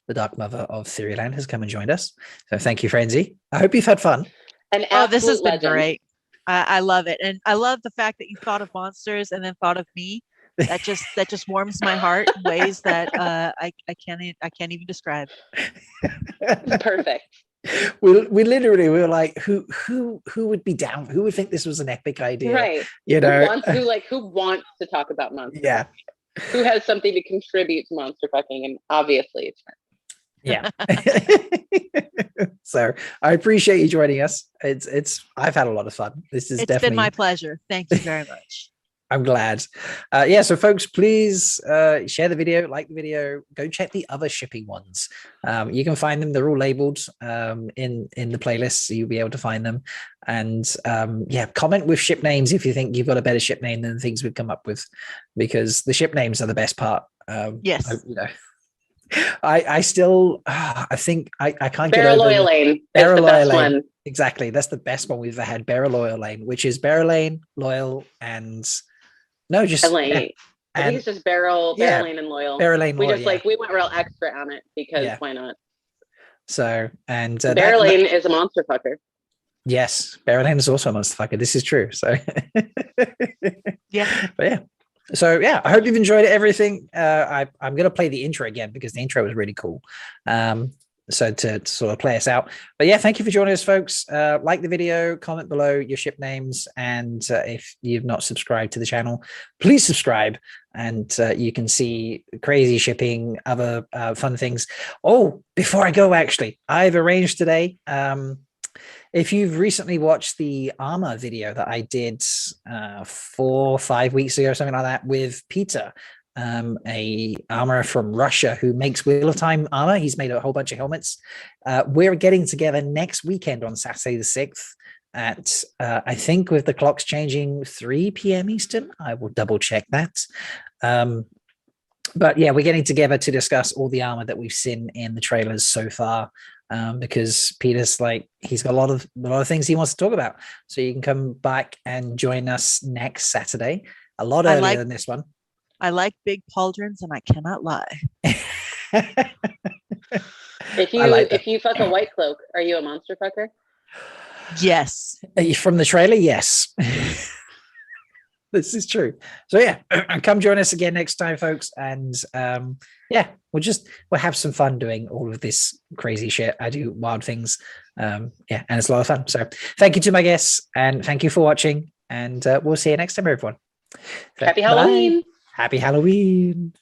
the Dark Mother of Theoryland has come and joined us. So thank you, Frenzy. I hope you've had fun. This has been great. I love it. And I love the fact that you thought of monsters and then thought of me. That just warms my heart in ways that I can't even describe. Perfect. We were like, who would be down? Who would think this was an epic idea? Right. You know, who wants to talk about monsters? Yeah. Who has something to contribute to monster fucking? And obviously it's fun. Yeah. So I appreciate you joining us. I've had a lot of fun. It's been my pleasure. Thank you very much. I'm glad. So folks, please share the video, like the video, go check the other shipping ones. You can find them. They're all labeled in the playlist, so you'll be able to find them. And comment with ship names if you think you've got a better ship name than the things we've come up with, because the ship names are the best part. Yes. I still I think I can't get over Lane. Barrel Lane. One. Exactly. That's the best one we've ever had. Barrel Lane, which is Barrel Lane, Loyal, and no, just Lane. Yeah. I think it's just Barrel Lane and Loyal. Barrel Lane, we just we went real extra on it because why not? So and Barrel Lane is a monster fucker. Yes, Barrel Lane is also a monster fucker. This is true. So yeah. But yeah. So yeah, I hope you've enjoyed everything. I'm going to play the intro again because the intro was really cool. So to sort of play us out. But yeah, thank you for joining us, folks. Like the video, comment below your ship names, and if you've not subscribed to the channel, please subscribe, and you can see crazy shipping, other fun things. Oh, before I go, actually, I've arranged today. If you've recently watched the armor video that I did 4 or 5 weeks ago, something like that, with Peter, a armorer from Russia who makes Wheel of Time armor. He's made a whole bunch of helmets. We're getting together next weekend on Saturday the 6th at, I think with the clocks changing, 3 p.m. Eastern. I will double check that. But yeah, we're getting together to discuss all the armor that we've seen in the trailers so far. Because Peter's he's got a lot of things he wants to talk about. So you can come back and join us next Saturday, a lot earlier than this one. I like big pauldrons, and I cannot lie. If you fuck a white cloak, are you a monster fucker? Yes. From the trailer, yes. This is true. So yeah, come join us again next time, folks. And we'll have some fun doing all of this crazy shit. I do wild things. And it's a lot of fun. So thank you to my guests, and thank you for watching. And we'll see you next time, everyone. So, Happy Halloween. Happy Halloween.